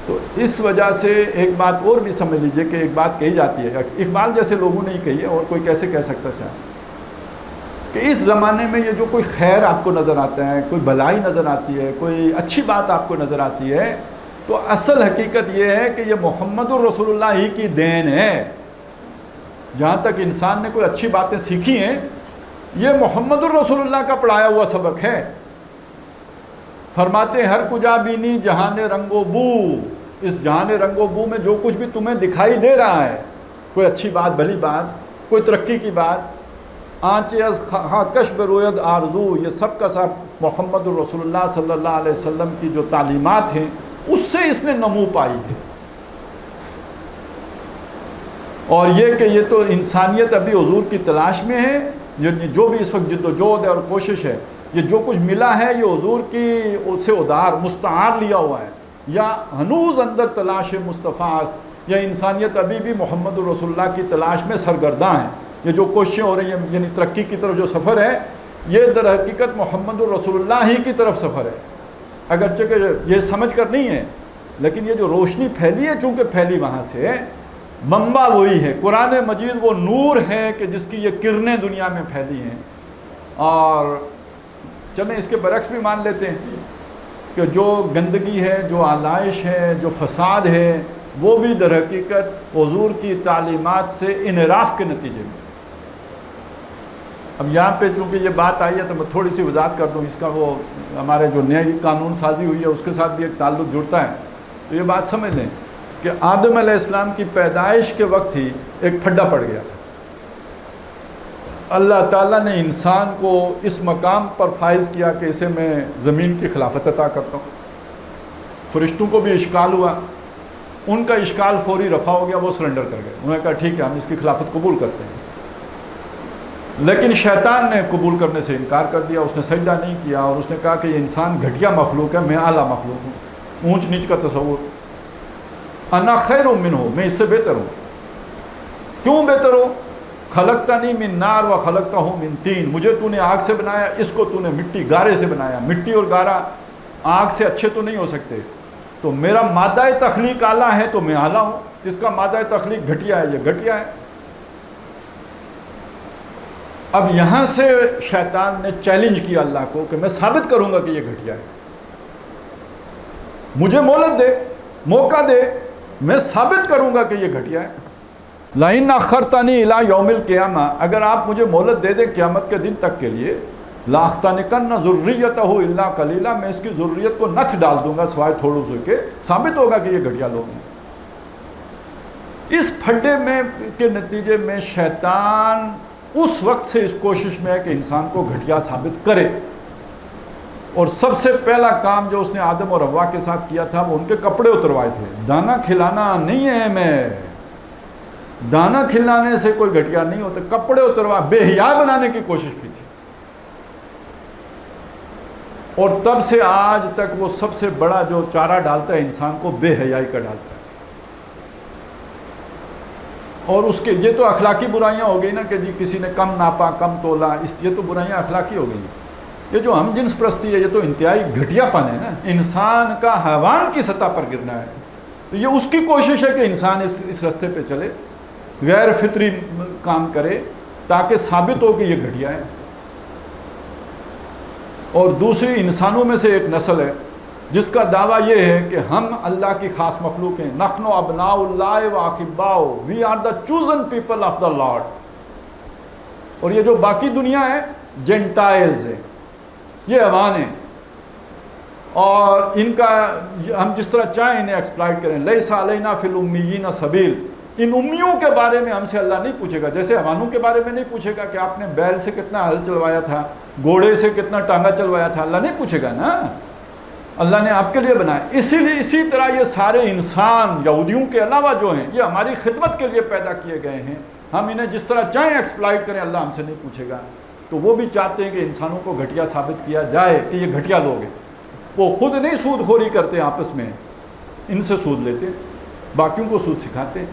تو اس وجہ سے ایک بات اور بھی سمجھ لیجئے کہ ایک بات کہی جاتی ہے، اقبال جیسے لوگوں نے ہی کہی ہے، اور کوئی کیسے کہہ سکتا تھا کہ اس زمانے میں یہ جو کوئی خیر آپ کو نظر آتا ہے، کوئی بھلائی نظر آتی ہے، کوئی اچھی بات آپ کو نظر آتی ہے، تو اصل حقیقت یہ ہے کہ یہ محمد الرسول اللہ ہی کی دین ہے. جہاں تک انسان نے کوئی اچھی باتیں سیکھی ہیں یہ محمد الرسول اللہ کا پڑھایا ہوا سبق ہے. فرماتے ہیں ہر کجا بینی جہان رنگ و بو، اس جہان رنگ و بو میں جو کچھ بھی تمہیں دکھائی دے رہا ہے، کوئی اچھی بات، بھلی بات، کوئی ترقی کی بات، آنچ از کش بروید آرزو، یہ سب کا سب محمد الرسول اللہ صلی اللہ علیہ وسلم کی جو تعلیمات ہیں اس سے اس نے نمو پائی ہے. اور یہ کہ یہ تو انسانیت ابھی حضور کی تلاش میں ہے. جو بھی اس وقت جد و جہد ہے اور کوشش ہے، یہ جو کچھ ملا ہے یہ حضور کی سے ادھار مستعار لیا ہوا ہے، یا ہنوز اندر تلاش مصطفیٰ است، یا انسانیت ابھی بھی محمد الرسول اللہ کی تلاش میں سرگرداں ہے. یہ جو کوششیں ہو رہی ہیں، یعنی ترقی کی طرف جو سفر ہے، یہ در حقیقت محمد الرسول اللہ ہی کی طرف سفر ہے. اگرچہ کہ یہ سمجھ کر نہیں ہے، لیکن یہ جو روشنی پھیلی ہے چونکہ پھیلی وہاں سے، منبع وہی ہے. قرآن مجید وہ نور ہے کہ جس کی یہ کرنیں دنیا میں پھیلی ہیں. اور چلیں اس کے برعکس بھی مان لیتے ہیں کہ جو گندگی ہے، جو آلائش ہے، جو فساد ہے، وہ بھی در حقیقت حضور کی تعلیمات سے انحراف کے نتیجے میں. اب یہاں پہ چونکہ یہ بات آئی ہے تو میں تھوڑی سی وضاحت کر دوں. اس کا وہ ہمارے جو نئی قانون سازی ہوئی ہے اس کے ساتھ بھی ایک تعلق جڑتا ہے. تو یہ بات سمجھ لیں کہ آدم علیہ السلام کی پیدائش کے وقت ہی ایک پھڈا پڑ گیا تھا. اللہ تعالیٰ نے انسان کو اس مقام پر فائز کیا کہ اسے میں زمین کی خلافت عطا کرتا ہوں. فرشتوں کو بھی اشکال ہوا، ان کا اشکال فوری رفع ہو گیا، وہ سرنڈر کر گئے. انہوں نے کہا ٹھیک ہے ہم اس کی خلافت قبول کرتے ہیں. لیکن شیطان نے قبول کرنے سے انکار کر دیا، اس نے سجدہ نہیں کیا، اور اس نے کہا کہ یہ انسان گھٹیا مخلوق ہے، میں اعلیٰ مخلوق ہوں. اونچ نیچ کا تصور، انا خیر منہ، میں اس سے بہتر ہوں. کیوں بہتر ہو؟ خلقتنی من نار و خلقتہ من طین، مجھے تو نے آگ سے بنایا، اس کو تو نے مٹی گارے سے بنایا. مٹی اور گارا آگ سے اچھے تو نہیں ہو سکتے. تو میرا مادہ تخلیق اعلیٰ ہے تو میں اعلیٰ ہوں، اس کا مادہ تخلیق گھٹیا ہے، یہ گھٹیا ہے. اب یہاں سے شیطان نے چیلنج کیا اللہ کو کہ میں ثابت کروں گا کہ یہ گھٹیا ہے، مجھے مہلت دے، موقع دے، میں ثابت کروں گا کہ یہ گھٹیا ہے. لئن اخرتنی الی یوم القیامہ، اگر آپ مجھے مہلت دے دیں قیامت کے دن تک کے لیے، لاختنکن ذریتہ الا قلیلا، میں اس کی ذریت کو نتھ ڈال دوں گا سوائے تھوڑوں سے، کہ ثابت ہوگا کہ یہ گھٹیا لوگ ہیں. اس پھڈے میں کے نتیجے میں شیطان اس وقت سے اس کوشش میں ہے کہ انسان کو گھٹیا ثابت کرے. اور سب سے پہلا کام جو اس نے آدم اور حوا کے ساتھ کیا تھا وہ ان کے کپڑے اتروائے تھے. دانا کھلانا نہیں ہے، میں دانا کھلانے سے کوئی گھٹیا نہیں ہوتا، کپڑے اتروا، بے حیا بنانے کی کوشش کی تھی. اور تب سے آج تک وہ سب سے بڑا جو چارہ ڈالتا ہے انسان کو، بے حیائی کا ڈالتا ہے. اور اس کے یہ تو اخلاقی برائیاں ہو گئی نا کہ جی کسی نے کم ناپا، کم تولا، یہ تو برائیاں اخلاقی ہو گئی. یہ جو ہم جنس پرستی ہے یہ تو انتہائی گھٹیا پن ہے نا، انسان کا حیوان کی سطح پر گرنا ہے. تو یہ اس کی کوشش ہے کہ انسان اس رستے پہ چلے، غیر فطری کام کرے تاکہ ثابت ہو کہ یہ گھٹیا ہے. اور دوسری انسانوں میں سے ایک نسل ہے جس کا دعویٰ یہ ہے کہ ہم اللہ کی خاص مخلوق ہیں. نحن ابناء اللہ و احباؤ، we are the chosen people of the Lord. اور یہ جو باقی دنیا ہے جینٹائلز ہیں، یہ عوان ہیں. اور ان کا ہم جس طرح چاہیں انہیں ایکسپلائٹ کریں. لیس علینا فی الامیین سبیل. ان امیوں کے بارے میں ہم سے اللہ نہیں پوچھے گا، جیسے حیوانوں کے بارے میں نہیں پوچھے گا کہ آپ نے بیل سے کتنا ہل چلوایا تھا، گھوڑے سے کتنا ٹانگا چلوایا تھا، اللہ نہیں پوچھے گا نا. اللہ نے آپ کے لیے بنایا. اسی لیے اسی طرح یہ سارے انسان یہودیوں کے علاوہ جو ہیں یہ ہماری خدمت کے لیے پیدا کیے گئے ہیں. ہم انہیں جس طرح چاہیں ایکسپلائٹ کریں، اللہ ہم سے نہیں پوچھے گا. تو وہ بھی چاہتے ہیں کہ انسانوں کو گھٹیا ثابت کیا جائے کہ یہ گھٹیا لوگ ہیں. وہ خود نہیں سود خوری کرتے آپس میں، ان سے سود لیتے، باقیوں کو سود سکھاتے.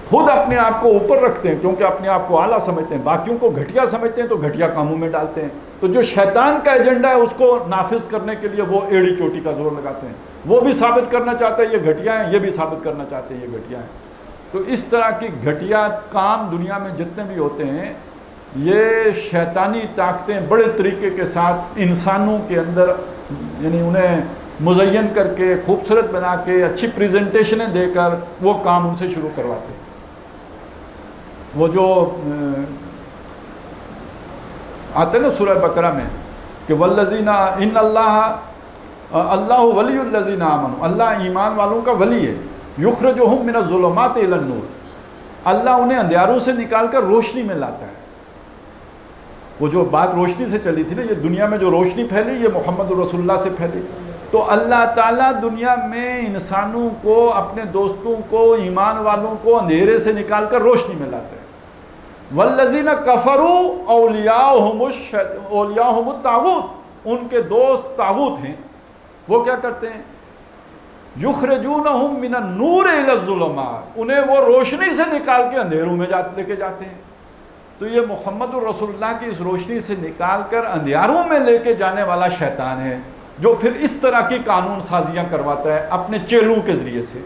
خود اپنے آپ کو اوپر رکھتے ہیں کیونکہ اپنے آپ کو اعلیٰ سمجھتے ہیں، باقیوں کو گھٹیا سمجھتے ہیں تو گھٹیا کاموں میں ڈالتے ہیں. تو جو شیطان کا ایجنڈا ہے اس کو نافذ کرنے کے لیے وہ ایڑی چوٹی کا زور لگاتے ہیں. وہ بھی ثابت کرنا چاہتے ہیں یہ گھٹیا ہیں، یہ بھی ثابت کرنا چاہتے ہیں یہ گھٹیا ہیں. تو اس طرح کی گھٹیا کام دنیا میں جتنے بھی ہوتے ہیں یہ شیطانی طاقتیں بڑے طریقے کے ساتھ انسانوں کے اندر، یعنی انہیں مزین کر کے خوبصورت بنا کے اچھی پریزنٹیشنیں دے کر وہ کام ان سے شروع کرواتے ہیں. وہ جو آتے نا سورہ بقرہ میں کہ والذین ان اللہ ولی الذین آمنوا، اللہ ایمان والوں کا ولی ہے. یخرجہم من الظلمات الی النور، اللہ انہیں اندھیاروں سے نکال کر روشنی میں لاتا ہے. وہ جو بات روشنی سے چلی تھی نا، یہ دنیا میں جو روشنی پھیلی یہ محمد رسول اللہ سے پھیلی. تو اللہ تعالیٰ دنیا میں انسانوں کو، اپنے دوستوں کو، ایمان والوں کو اندھیرے سے نکال کر روشنی میں لاتا ہے. والذین کفروا اولیاءہم الطاغوت، ان کے دوست طاغوت ہیں. وہ کیا کرتے ہیں؟ یخرجونہم من النور الی الظلمات، انہیں وہ روشنی سے نکال کے اندھیروں میں لے کے جاتے ہیں. تو یہ محمد الرسول اللہ کی اس روشنی سے نکال کر اندھیاروں میں لے کے جانے والا شیطان ہے، جو پھر اس طرح کی قانون سازیاں کرواتا ہے اپنے چیلوں کے ذریعے سے.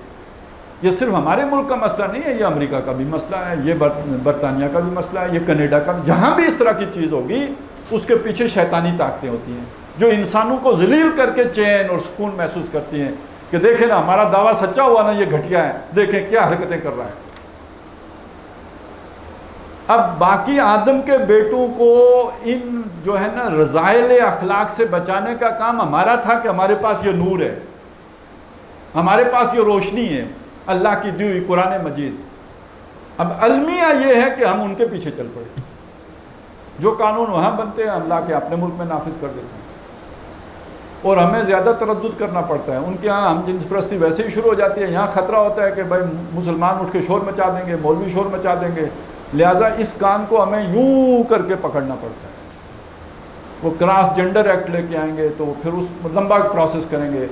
یہ صرف ہمارے ملک کا مسئلہ نہیں ہے، یہ امریکہ کا بھی مسئلہ ہے، یہ برطانیہ کا بھی مسئلہ ہے، یہ کینیڈا کا بھی. جہاں بھی اس طرح کی چیز ہوگی اس کے پیچھے شیطانی طاقتیں ہوتی ہیں جو انسانوں کو ذلیل کر کے چین اور سکون محسوس کرتی ہیں کہ دیکھیں نا ہمارا دعویٰ سچا ہوا نا، یہ گھٹیا ہے، دیکھیں کیا حرکتیں کر رہا ہے. اب باقی آدم کے بیٹوں کو ان جو ہے نا رذائل اخلاق سے بچانے کا کام ہمارا تھا کہ ہمارے پاس یہ نور ہے، ہمارے پاس یہ روشنی ہے اللہ کی دی ہوئی قرآن مجید. اب المیہ یہ ہے کہ ہم ان کے پیچھے چل پڑے، جو قانون وہاں بنتے ہیں ہم لا کے اپنے ملک میں نافذ کر دیتے ہیں، اور ہمیں زیادہ تردد کرنا پڑتا ہے. ان کے ہاں ہم جنس پرستی ویسے ہی شروع ہو جاتی ہے. یہاں خطرہ ہوتا ہے کہ بھائی مسلمان اٹھ کے شور مچا دیں گے، مولوی شور مچا دیں گے، لہٰذا اس کان کو ہمیں یوں کر کے پکڑنا پڑتا ہے. وہ کراس جینڈر ایکٹ لے کے آئیں گے تو پھر اس لمبا پروسیس کریں گے.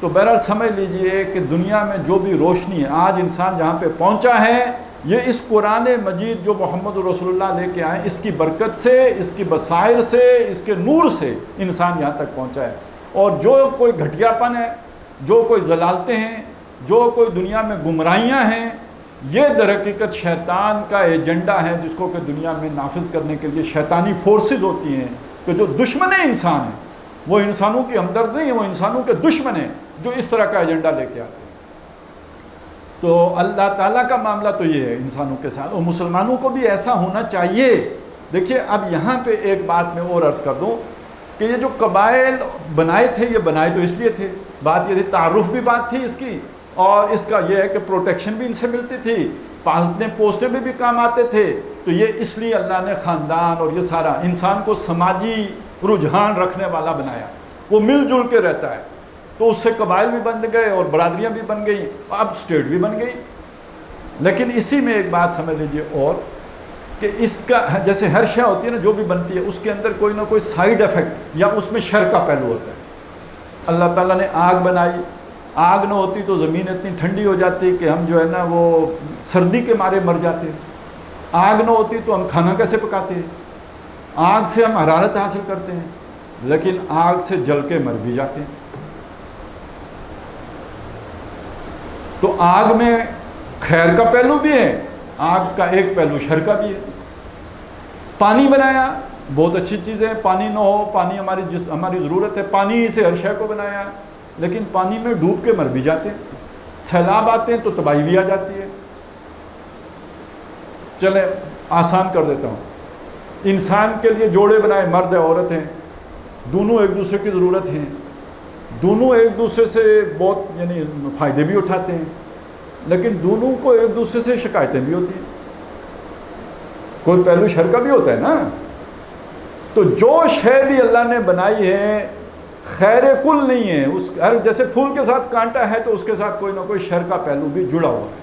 تو بہرحال سمجھ لیجئے کہ دنیا میں جو بھی روشنی ہے، آج انسان جہاں پہ پہنچا ہے یہ اس قرآن مجید جو محمد رسول اللہ لے کے آئے، اس کی برکت سے، اس کی بصائر سے، اس کے نور سے انسان یہاں تک پہنچا ہے. اور جو کوئی گھٹیا پن ہے، جو کوئی ضلالتیں ہیں، جو کوئی دنیا میں گمراہیاں ہیں، یہ در حقیقت شیطان کا ایجنڈا ہے جس کو کہ دنیا میں نافذ کرنے کے لیے شیطانی فورسز ہوتی ہیں کہ جو دشمن انسان ہیں، وہ انسانوں کی ہمدرد نہیں ہیں، وہ انسانوں کے دشمن ہیں جو اس طرح کا ایجنڈا لے کے آتے ہیں. تو اللہ تعالیٰ کا معاملہ تو یہ ہے انسانوں کے ساتھ، اور مسلمانوں کو بھی ایسا ہونا چاہیے. دیکھیے اب یہاں پہ ایک بات میں اور عرض کر دوں کہ یہ جو قبائل بنائے تھے، یہ بنائے تو اس لیے تھے، بات یہ تھی، تعارف بھی بات تھی اس کی، اور اس کا یہ ہے کہ پروٹیکشن بھی ان سے ملتی تھی، پالتنے پوسنے میں بھی کام آتے تھے. تو یہ اس لیے اللہ نے خاندان اور یہ سارا انسان کو سماجی رجحان رکھنے والا بنایا، وہ مل جل کے رہتا ہے. تو اس سے قبائل بھی بن گئے اور برادریاں بھی بن گئی، اب اسٹیٹ بھی بن گئی. لیکن اسی میں ایک بات سمجھ لیجئے اور کہ اس کا جیسے ہر شے ہوتی ہے نا جو بھی بنتی ہے اس کے اندر کوئی نہ کوئی سائیڈ ایفیکٹ یا اس میں شر کا پہلو ہوتا ہے. اللہ تعالیٰ نے آگ بنائی، آگ نہ ہوتی تو زمین اتنی ٹھنڈی ہو جاتی کہ ہم جو ہے نا وہ سردی کے مارے مر جاتے. آگ نہ ہوتی تو ہم کھانا کیسے پکاتے ہیں؟ آگ سے ہم حرارت حاصل کرتے ہیں، لیکن آگ سے جل کے مر بھی جاتے ہیں. تو آگ میں خیر کا پہلو بھی ہے، آگ کا ایک پہلو شر کا بھی ہے. پانی بنایا، بہت اچھی چیز ہے، پانی نہ ہو، پانی ہماری ضرورت ہے، پانی سے ہر شے کو بنایا، لیکن پانی میں ڈوب کے مر بھی جاتے ہیں. سیلاب آتے ہیں تو تباہی بھی آ جاتی ہے. چلیں آسان کر دیتا ہوں، انسان کے لیے جوڑے بنائے، مرد ہے عورت ہیں، دونوں ایک دوسرے کی ضرورت ہیں. دونوں ایک دوسرے سے بہت یعنی فائدے بھی اٹھاتے ہیں، لیکن دونوں کو ایک دوسرے سے شکایتیں بھی ہوتی ہیں، کوئی پہلو شر کا بھی ہوتا ہے نا۔ تو جو شے بھی اللہ نے بنائی ہے خیر کل نہیں ہے، اس ہر جیسے پھول کے ساتھ کانٹا ہے تو اس کے ساتھ کوئی نہ کوئی شر کا پہلو بھی جڑا ہوا ہے۔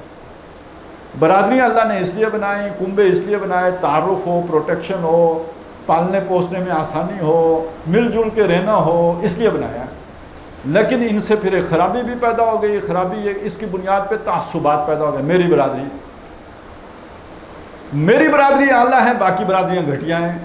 برادریاں اللہ نے اس لیے بنائیں، کنبے اس لیے بنائے تعارف ہو، پروٹیکشن ہو، پالنے پوسنے میں آسانی ہو، مل جل کے رہنا ہو، اس لیے بنایا۔ لیکن ان سے پھر ایک خرابی بھی پیدا ہو گئی، خرابی یہ اس کی بنیاد پہ تعصبات پیدا ہو گئے، میری برادری اعلیٰ ہے، باقی برادریاں گھٹیا ہیں۔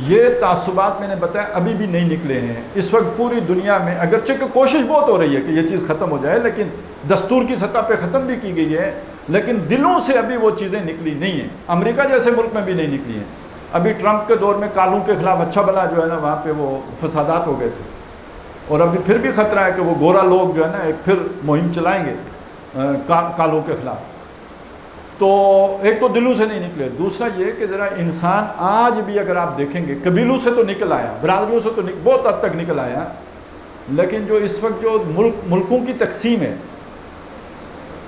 یہ تعصبات میں نے بتایا ابھی بھی نہیں نکلے ہیں اس وقت پوری دنیا میں، اگرچہ کہ کوشش بہت ہو رہی ہے کہ یہ چیز ختم ہو جائے، لیکن دستور کی سطح پہ ختم بھی کی گئی ہے، لیکن دلوں سے ابھی وہ چیزیں نکلی نہیں ہیں۔ امریکہ جیسے ملک میں بھی نہیں نکلی ہیں۔ ابھی ٹرمپ کے دور میں کالوں کے خلاف اچھا بھلا جو ہے نا وہاں پہ وہ فسادات ہو گئے تھے، اور ابھی پھر بھی خطرہ ہے کہ وہ گورا لوگ جو ہے نا ایک پھر مہم چلائیں گے کالوں کے خلاف۔ تو ایک تو دلوں سے نہیں نکلے، دوسرا یہ کہ ذرا انسان آج بھی اگر آپ دیکھیں گے قبیلوں سے تو نکل آیا، برادریوں سے تو بہت حد تک نکل آیا، لیکن جو اس وقت جو ملکوں کی تقسیم ہے،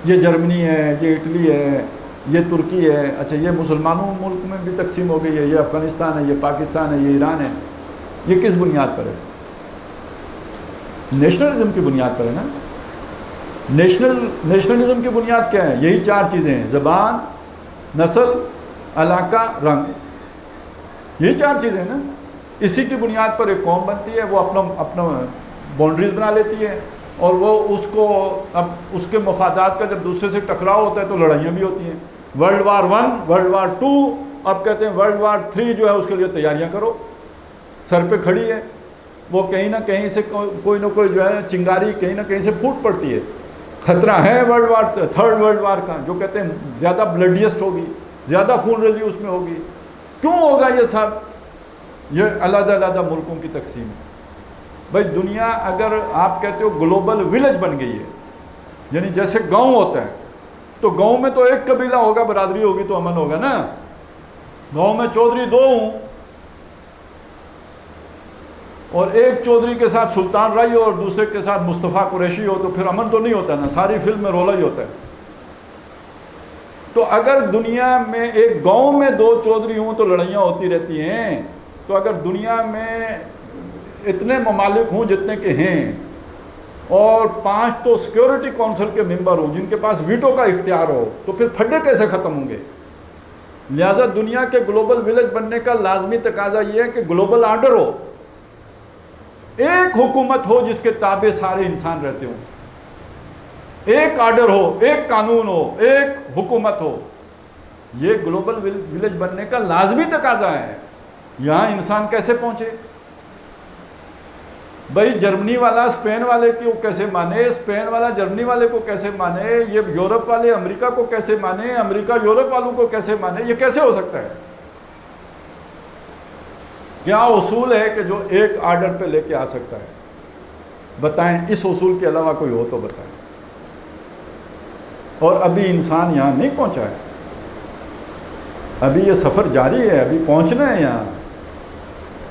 یہ جرمنی ہے، یہ اٹلی ہے، یہ ترکی ہے، اچھا یہ مسلمانوں ملک میں بھی تقسیم ہو گئی ہے، یہ افغانستان ہے، یہ پاکستان ہے، یہ ایران ہے، یہ کس بنیاد پر ہے؟ نیشنلزم کی بنیاد پر ہے نا۔ نیشنلزم کی بنیاد کیا ہے؟ یہی چار چیزیں ہیں، زبان، نسل، علاقہ، رنگ، یہی چار چیزیں ہیں نا۔ اسی کی بنیاد پر ایک قوم بنتی ہے، وہ اپنا باؤنڈریز بنا لیتی ہے، اور وہ اس کو اب اس کے مفادات کا جب دوسرے سے ٹکراؤ ہوتا ہے تو لڑائیاں بھی ہوتی ہیں۔ ورلڈ وار 1، ورلڈ وار 2، اب کہتے ہیں ورلڈ وار 3 جو ہے اس کے لیے تیاریاں کرو، سر پہ کھڑی ہے، وہ کہیں نہ کہیں سے کوئی نہ کوئی جو ہے چنگاری کہیں نہ کہیں سے پھوٹ پڑتی ہے۔ خطرہ ہے ورلڈ وار 3 ورلڈ وار کا، جو کہتے ہیں زیادہ بلڈیسٹ ہوگی، زیادہ خون ریزی اس میں ہوگی۔ کیوں ہوگا یہ سب؟ یہ علیحدہ علیحدہ ملکوں کی تقسیم ہے۔ بھائی دنیا اگر آپ کہتے ہو گلوبل ولیج بن گئی ہے، یعنی جیسے گاؤں ہوتا ہے، تو گاؤں میں تو ایک قبیلہ ہوگا، برادری ہوگی تو امن ہوگا نا۔ گاؤں میں چودھری 2 ہوں اور ایک چودھری کے ساتھ سلطان رائی ہو اور دوسرے کے ساتھ مصطفیٰ قریشی ہو تو پھر امن تو نہیں ہوتا نا، ساری فلم میں رولا ہی ہوتا ہے۔ تو اگر دنیا میں ایک گاؤں میں 2 چودھری ہوں تو لڑائیاں ہوتی رہتی ہیں، تو اگر دنیا میں اتنے ممالک ہوں جتنے کے ہیں، اور 5 تو سیکیورٹی کونسل کے ممبر ہوں جن کے پاس ویٹو کا اختیار ہو، تو پھر پھڈے کیسے ختم ہوں گے؟ لہٰذا دنیا کے گلوبل ولیج بننے کا لازمی تقاضا یہ ہے کہ گلوبل آرڈر ہو، ایک حکومت ہو جس کے تابع سارے انسان رہتے ہوں، ایک آرڈر ہو، ایک قانون ہو، ایک حکومت ہو۔ یہ گلوبل ولیج بننے کا لازمی تقاضا ہے۔ یہاں انسان کیسے پہنچے؟ بھائی جرمنی والا اسپین والے کو کیسے مانے، اسپین والا جرمنی والے کو کیسے مانے، یہ یورپ والے امریکہ کو کیسے مانے، امریکہ یورپ والوں کو کیسے مانے؟ یہ کیسے ہو سکتا ہے؟ کیا اصول ہے کہ جو ایک آرڈر پہ لے کے آ سکتا ہے؟ بتائیں، اس اصول کے علاوہ کوئی ہو تو بتائیں۔ اور ابھی انسان یہاں نہیں پہنچا ہے، ابھی یہ سفر جاری ہے، ابھی پہنچنا ہے یہاں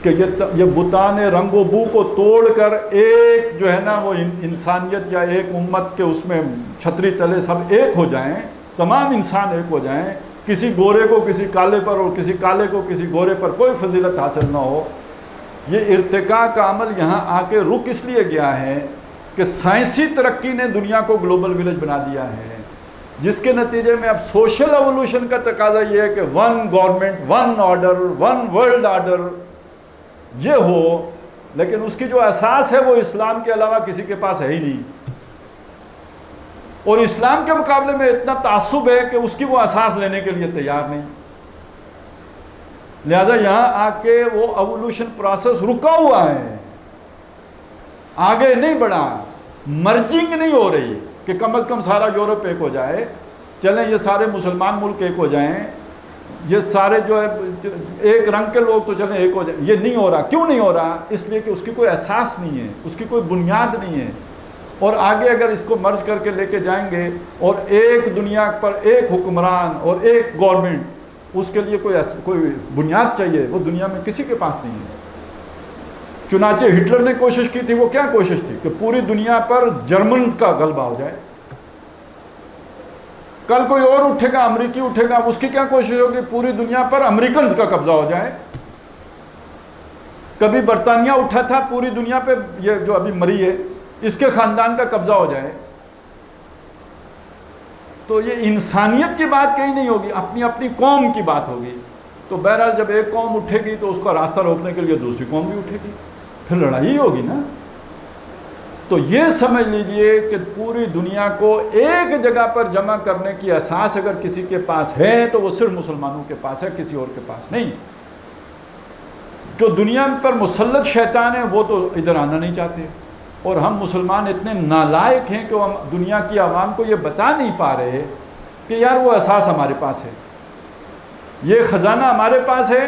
کہ یہ بتان رنگ و بو کو توڑ کر ایک جو ہے نا وہ انسانیت یا ایک امت کے اس میں چھتری تلے سب ایک ہو جائیں، تمام انسان ایک ہو جائیں، کسی گورے کو کسی کالے پر اور کسی کالے کو کسی گورے پر کوئی فضیلت حاصل نہ ہو۔ یہ ارتقاء کا عمل یہاں آ کے رک اس لیے گیا ہے کہ سائنسی ترقی نے دنیا کو گلوبل ولیج بنا دیا ہے، جس کے نتیجے میں اب سوشل ایوولوشن کا تقاضا یہ ہے کہ 1 گورنمنٹ، 1 آرڈر، 1 ورلڈ آرڈر یہ ہو، لیکن اس کی جو اساس ہے وہ اسلام کے علاوہ کسی کے پاس ہے ہی نہیں، اور اسلام کے مقابلے میں اتنا تعصب ہے کہ اس کی وہ اساس لینے کے لیے تیار نہیں۔ لہذا یہاں آ کے وہ ایوولوشن پروسیس رکا ہوا ہے، آگے نہیں بڑھا، مرجنگ نہیں ہو رہی کہ کم از کم سارا یورپ ایک ہو جائے، چلیں یہ سارے مسلمان ملک ایک ہو جائیں، یہ سارے جو ہے ایک رنگ کے لوگ تو چلیں ایک ہو جائیں۔ یہ نہیں ہو رہا۔ کیوں نہیں ہو رہا؟ اس لیے کہ اس کی کوئی اساس نہیں ہے، اس کی کوئی بنیاد نہیں ہے، اور آگے اگر اس کو مرج کر کے لے کے جائیں گے اور ایک دنیا پر ایک حکمران اور ایک گورنمنٹ، اس کے لیے کوئی بنیاد چاہیے، وہ دنیا میں کسی کے پاس نہیں ہے۔ چنانچہ ہٹلر نے کوشش کی تھی، وہ کیا کوشش تھی؟ کہ پوری دنیا پر جرمنز کا غلبہ ہو جائے. کل کوئی اور اٹھے گا، امریکی اٹھے گا، اس کی کیا کوشش ہوگی؟ پوری دنیا پر امریکنز کا قبضہ ہو جائے. کبھی برطانیہ اٹھا تھا، پوری دنیا پہ یہ جو ابھی مری ہے اس کے خاندان کا قبضہ ہو جائے. تو یہ انسانیت کی بات کہیں نہیں ہوگی، اپنی اپنی قوم کی بات ہوگی. تو بہرحال جب ایک قوم اٹھے گی تو اس کا راستہ روکنے کے لیے دوسری قوم بھی اٹھے گی، پھر لڑائی ہوگی نا. تو یہ سمجھ لیجئے کہ پوری دنیا کو ایک جگہ پر جمع کرنے کی اساس اگر کسی کے پاس ہے تو وہ صرف مسلمانوں کے پاس ہے، کسی اور کے پاس نہیں. جو دنیا پر مسلط شیطان ہیں وہ تو ادھر آنا نہیں چاہتے، اور ہم مسلمان اتنے نالائق ہیں کہ ہم دنیا کی عوام کو یہ بتا نہیں پا رہے کہ یار وہ اساس ہمارے پاس ہے، یہ خزانہ ہمارے پاس ہے،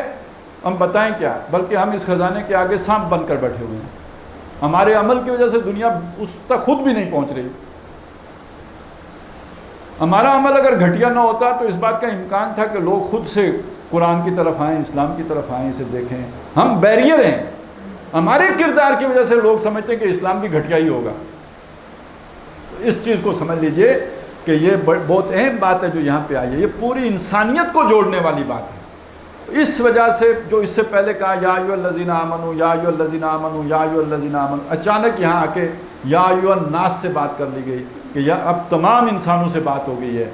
ہم بتائیں کیا؟ بلکہ ہم اس خزانے کے آگے سانپ بن کر بیٹھے ہوئے ہیں. ہمارے عمل کی وجہ سے دنیا اس تک خود بھی نہیں پہنچ رہی. ہمارا عمل اگر گھٹیا نہ ہوتا تو اس بات کا امکان تھا کہ لوگ خود سے قرآن کی طرف آئیں، اسلام کی طرف آئیں، اسے دیکھیں. ہم بیریئر ہیں، ہمارے کردار کی وجہ سے لوگ سمجھتے ہیں کہ اسلام بھی گھٹیا ہی ہوگا. اس چیز کو سمجھ لیجئے کہ یہ بہت اہم بات ہے جو یہاں پہ آئی ہے. یہ پوری انسانیت کو جوڑنے والی بات ہے. اس وجہ سے جو اس سے پہلے کہا یا ایھا الذین آمنوا یا ایھا الذین آمنوا یا ایھا الذین آمنوا، اچانک یہاں آ کے یا ایھا الناس سے بات کر لی گئی کہ یا اب تمام انسانوں سے بات ہو گئی ہے.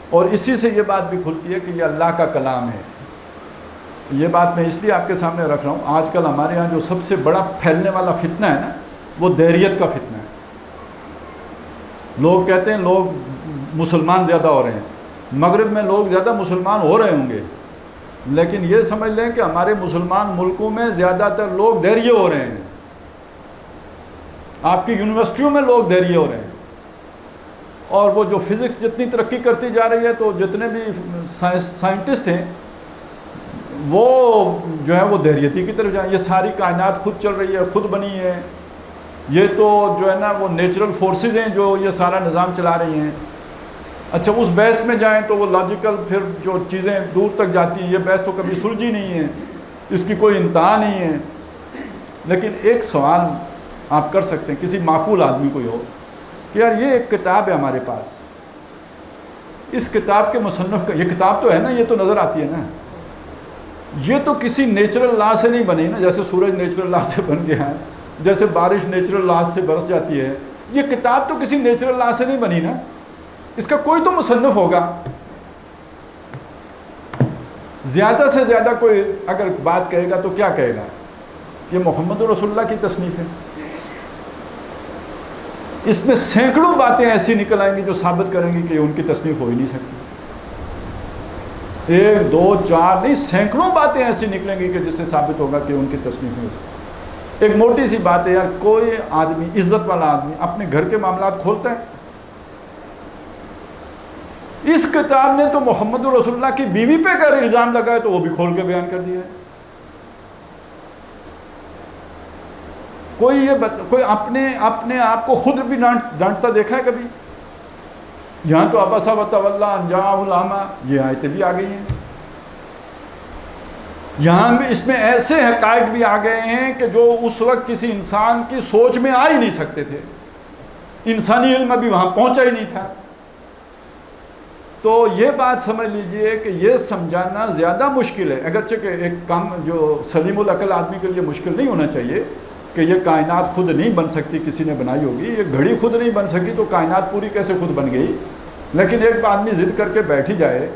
اور اسی سے یہ بات بھی کھلتی ہے کہ یہ اللہ کا کلام ہے. یہ بات میں اس لیے آپ کے سامنے رکھ رہا ہوں. آج کل ہمارے ہاں جو سب سے بڑا پھیلنے والا فتنہ ہے نا، وہ دیریت کا فتنہ ہے. لوگ کہتے ہیں لوگ مسلمان زیادہ ہو رہے ہیں. مغرب میں لوگ زیادہ مسلمان ہو رہے ہوں گے، لیکن یہ سمجھ لیں کہ ہمارے مسلمان ملکوں میں زیادہ تر لوگ دیریے ہو رہے ہیں. آپ کی یونیورسٹیوں میں لوگ دیریے ہو رہے ہیں. اور وہ جو فزکس جتنی ترقی کرتی جا رہی ہے تو جتنے بھی سائنٹسٹ ہیں وہ جو ہے وہ دیریتی کی طرف جائیں. یہ ساری کائنات خود چل رہی ہے، خود بنی ہے. یہ تو جو ہے نا وہ نیچرل فورسز ہیں جو یہ سارا نظام چلا رہی ہیں. اچھا اس بحث میں جائیں تو وہ لاجیکل پھر جو چیزیں دور تک جاتی ہیں، یہ بحث تو کبھی سلجھی نہیں ہے، اس کی کوئی انتہا نہیں ہے. لیکن ایک سوال آپ کر سکتے ہیں کسی معقول آدمی کو ہو کہ یار یہ ایک کتاب ہے ہمارے پاس، اس کتاب کے مصنف کا یہ کتاب تو ہے نا، یہ تو نظر آتی ہے نا، یہ تو کسی نیچرل لا سے نہیں بنی نا، جیسے سورج نیچرل لا سے بن گیا ہے، جیسے بارش نیچرل لا سے برس جاتی ہے. یہ کتاب تو کسی نیچرل لا سے نہیں بنی نا، اس کا کوئی تو مصنف ہوگا. زیادہ سے زیادہ کوئی اگر بات کہے گا تو کیا کہے گا؟ یہ محمد رسول اللہ کی تصنیف ہے. اس میں سینکڑوں باتیں ایسی نکل آئیں گی جو ثابت کریں گی کہ یہ ان کی تصنیف ہو ہی نہیں سکتی. 1 2 4 نہیں، سینکڑوں باتیں ایسی نکلیں گی کہ جس سے ثابت ہوگا کہ ان کی تصنیف نہیں ہو سکتی. ایک موٹی سی بات ہے یار، کوئی آدمی عزت والا آدمی اپنے گھر کے معاملات کھولتا ہے؟ اس کتاب نے تو محمد رسول اللہ کی بیوی پہ اگر الزام لگا ہے تو وہ بھی کھول کے بیان کر دیا ہے. کوئی اپنے آپ کو خود بھی ڈانٹتا دیکھا ہے کبھی؟ یہاں تو عبس وتولی ان جاءہ الاعمی، یہ آیتیں بھی آ گئی ہیں. یہاں بھی اس میں ایسے حقائق بھی آ گئے ہیں کہ جو اس وقت کسی انسان کی سوچ میں آ ہی نہیں سکتے تھے. انسانی علم ابھی وہاں پہنچا ہی نہیں تھا. تو یہ بات سمجھ لیجئے کہ یہ سمجھانا زیادہ مشکل ہے، اگرچہ کہ ایک کام جو سلیم العقل آدمی کے لیے مشکل نہیں ہونا چاہیے کہ یہ کائنات خود نہیں بن سکتی، کسی نے بنائی ہوگی. یہ گھڑی خود نہیں بن سکی تو کائنات پوری کیسے خود بن گئی؟ لیکن ایک آدمی ضد کر کے بیٹھ ہی جائے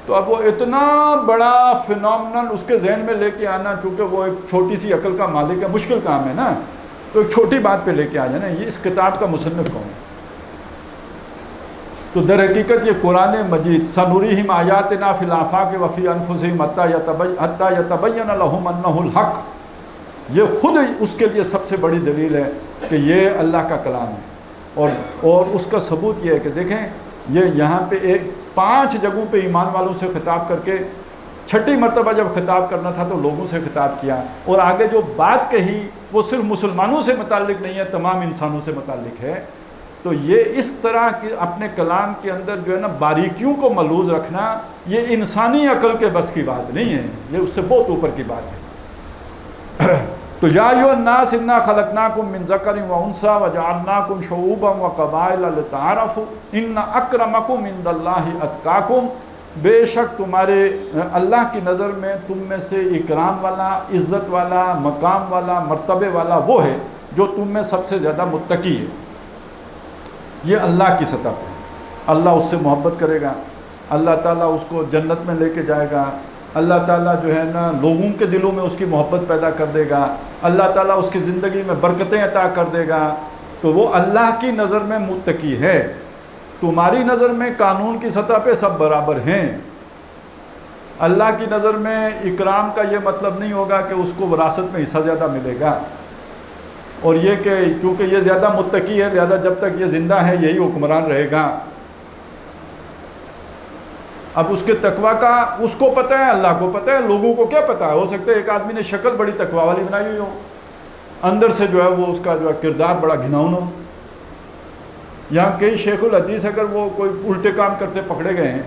تو اب وہ اتنا بڑا فینومنل اس کے ذہن میں لے کے آنا، چونکہ وہ ایک چھوٹی سی عقل کا مالک ہے، مشکل کام ہے نا. تو ایک چھوٹی بات پہ لے کے آ جائے نا، یہ اس کتاب کا مصنف کون ہے؟ تو در حقیقت یہ قرآن مجید سنریہم آیاتنا فی الآفاق وفی انفسہم حتی یتبین لہم انہ الحق، یہ خود اس کے لیے سب سے بڑی دلیل ہے کہ یہ اللہ کا کلام ہے. اور اس کا ثبوت یہ ہے کہ دیکھیں یہ یہاں پہ 5 جگہوں پہ ایمان والوں سے خطاب کر کے 6ٹی مرتبہ جب خطاب کرنا تھا تو لوگوں سے خطاب کیا، اور آگے جو بات کہی وہ صرف مسلمانوں سے متعلق نہیں ہے، تمام انسانوں سے متعلق ہے. تو یہ اس طرح کی اپنے کلام کے اندر جو ہے نا باریکیوں کو ملحوظ رکھنا، یہ انسانی عقل کے بس کی بات نہیں ہے، یہ اس سے بہت اوپر کی بات ہے. تو یا ایھا الناس انا خلقناکم من ذکر و انثی وجعلناکم شعوبا وقبائل لتعارفوا ان اکرمکم عند اللہ اتقاکم، بے شک تمہارے اللہ کی نظر میں تم میں سے اکرام والا، عزت والا، مقام والا، مرتبے والا وہ ہے جو تم میں سب سے زیادہ متقی ہے۔ یہ اللہ کی سطح پہ ہے، اللہ اس سے محبت کرے گا، اللہ تعالیٰ اس کو جنت میں لے کے جائے گا، اللہ تعالیٰ جو ہے نا لوگوں کے دلوں میں اس کی محبت پیدا کر دے گا، اللہ تعالیٰ اس کی زندگی میں برکتیں عطا کر دے گا، تو وہ اللہ کی نظر میں متقی ہے۔ تمہاری نظر میں قانون کی سطح پہ سب برابر ہیں، اللہ کی نظر میں اکرام کا یہ مطلب نہیں ہوگا کہ اس کو وراثت میں حصہ زیادہ ملے گا، اور یہ کہ چونکہ یہ زیادہ متقی ہے لہذا جب تک یہ زندہ ہے یہی حکمران رہے گا۔ اب اس کے تقویٰ کا اس کو پتہ ہے، اللہ کو پتہ ہے، لوگوں کو کیا پتہ ہے؟ ہو سکتا ہے ایک آدمی نے شکل بڑی تقویٰ والی بنائی ہوئی ہو، اندر سے جو ہے وہ اس کا جو ہے کردار بڑا گھناؤنا ہو۔ یہاں کئی شیخ الحدیث اگر وہ کوئی الٹے کام کرتے پکڑے گئے ہیں،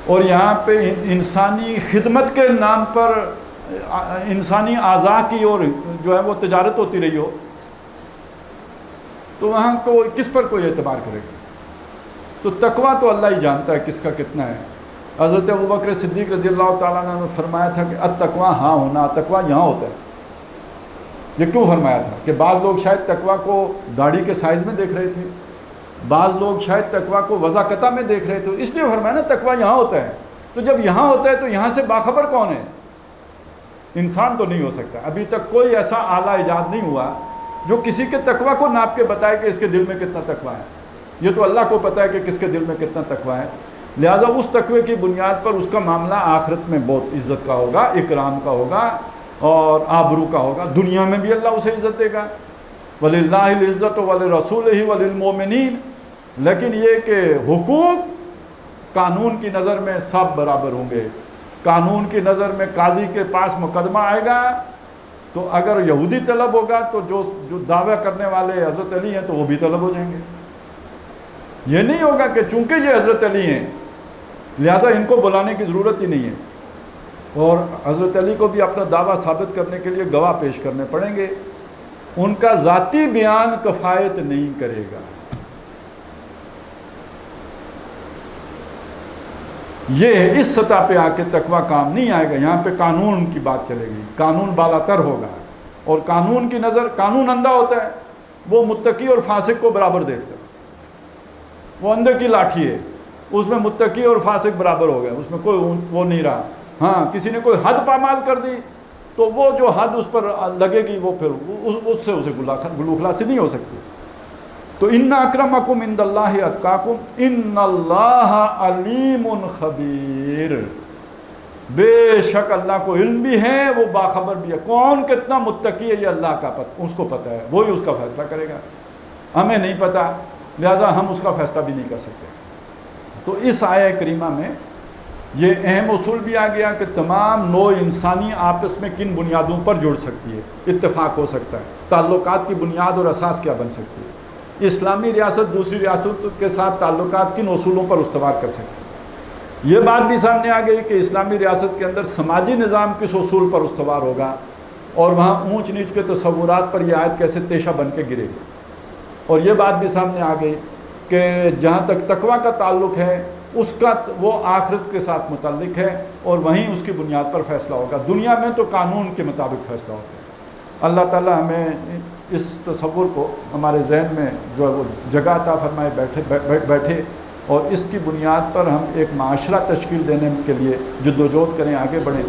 اور یہاں پہ انسانی خدمت کے نام پر انسانی اعضاء کی اور جو ہے وہ تجارت ہوتی رہی ہو، تو وہاں کو کس پر کوئی اعتبار کرے گا؟ تو تقویٰ تو اللہ ہی جانتا ہے کس کا کتنا ہے۔ حضرت ابوبکر صدیق رضی اللہ تعالیٰ عنہ نے فرمایا تھا کہ التقویٰ ہاں ہونا، تقویٰ یہاں ہوتا ہے۔ یہ کیوں فرمایا تھا؟ کہ بعض لوگ شاید تقویٰ کو داڑھی کے سائز میں دیکھ رہے تھے، بعض لوگ شاید تقویٰ کو وضاقتہ میں دیکھ رہے تھے، اس لیے فرمایا نا تقویٰ یہاں ہوتا ہے۔ تو جب یہاں ہوتا ہے تو یہاں سے باخبر کون ہے؟ انسان تو نہیں ہو سکتا۔ ابھی تک کوئی ایسا آلہ ایجاد نہیں ہوا جو کسی کے تقویٰ کو ناپ کے بتائے کہ اس کے دل میں کتنا تقویٰ ہے۔ یہ تو اللہ کو پتہ ہے کہ کس کے دل میں کتنا تقویٰ ہے، لہٰذا اس تقوی کی بنیاد پر اس کا معاملہ آخرت میں بہت عزت کا ہوگا، اکرام کا ہوگا اور آبرو کا ہوگا۔ دنیا میں بھی اللہ اسے عزت دے گا، وَلِلَّهِ الْعِزَّةُ وَلِرَسُولِهِ وَلِلْمُؤْمِنِينَ، لیکن یہ کہ حقوق قانون کی نظر میں سب برابر ہوں گے۔ قانون کی نظر میں قاضی کے پاس مقدمہ آئے گا تو اگر یہودی طلب ہوگا تو جو دعویٰ کرنے والے حضرت علی ہیں تو وہ بھی طلب ہو جائیں گے۔ یہ نہیں ہوگا کہ چونکہ یہ حضرت علی ہیں لہذا ان کو بلانے کی ضرورت ہی نہیں ہے، اور حضرت علی کو بھی اپنا دعویٰ ثابت کرنے کے لیے گواہ پیش کرنے پڑیں گے، ان کا ذاتی بیان کفایت نہیں کرے گا۔ یہ اس سطح پہ آ کے تقویٰ کام نہیں آئے گا، یہاں پہ قانون کی بات چلے گی، قانون بالا تر ہوگا، اور قانون کی نظر قانون اندھا ہوتا ہے، وہ متقی اور فاسق کو برابر دیکھتا ہے۔ وہ اندھے کی لاٹھی ہے، اس میں متقی اور فاسق برابر ہو گئے، اس میں کوئی وہ نہیں رہا۔ ہاں کسی نے کوئی حد پامال کر دی تو وہ جو حد اس پر لگے گی وہ پھر اس سے اسے گلو خلاصی نہیں ہو سکتی۔ تو ان اکرمکم عند اللہ اتقاکم ان اللہ علیم خبیر، بے شک اللہ کو علم بھی ہے، وہ باخبر بھی ہے۔ کون کتنا متقی ہے یہ اللہ کا اس کو پتہ ہے، وہی اس کا فیصلہ کرے گا، ہمیں نہیں پتہ، لہذا ہم اس کا فیصلہ بھی نہیں کر سکتے۔ تو اس آیہ کریمہ میں یہ اہم اصول بھی آ گیا کہ تمام نوع انسانی آپس میں کن بنیادوں پر جڑ سکتی ہے، اتفاق ہو سکتا ہے، تعلقات کی بنیاد اور اساس کیا بن سکتی ہے، اسلامی ریاست دوسری ریاست کے ساتھ تعلقات کن اصولوں پر استوار کر سکتی ہے۔ یہ بات بھی سامنے آ گئی کہ اسلامی ریاست کے اندر سماجی نظام کس اصول پر استوار ہوگا، اور وہاں اونچ نیچ کے تصورات پر یہ آیت کیسے تیشہ بن کے گرے گی۔ اور یہ بات بھی سامنے آ گئی کہ جہاں تک تقویٰ کا تعلق ہے اس کا وہ آخرت کے ساتھ متعلق ہے، اور وہیں اس کی بنیاد پر فیصلہ ہوگا۔ دنیا میں تو قانون کے مطابق فیصلہ ہوتا ہے۔ اللہ تعالیٰ ہمیں اس تصور کو ہمارے ذہن میں جو ہے وہ جگہ عطا فرمائے بیٹھے، اور اس کی بنیاد پر ہم ایک معاشرہ تشکیل دینے کے لیے جد و جہد کریں، آگے بڑھیں۔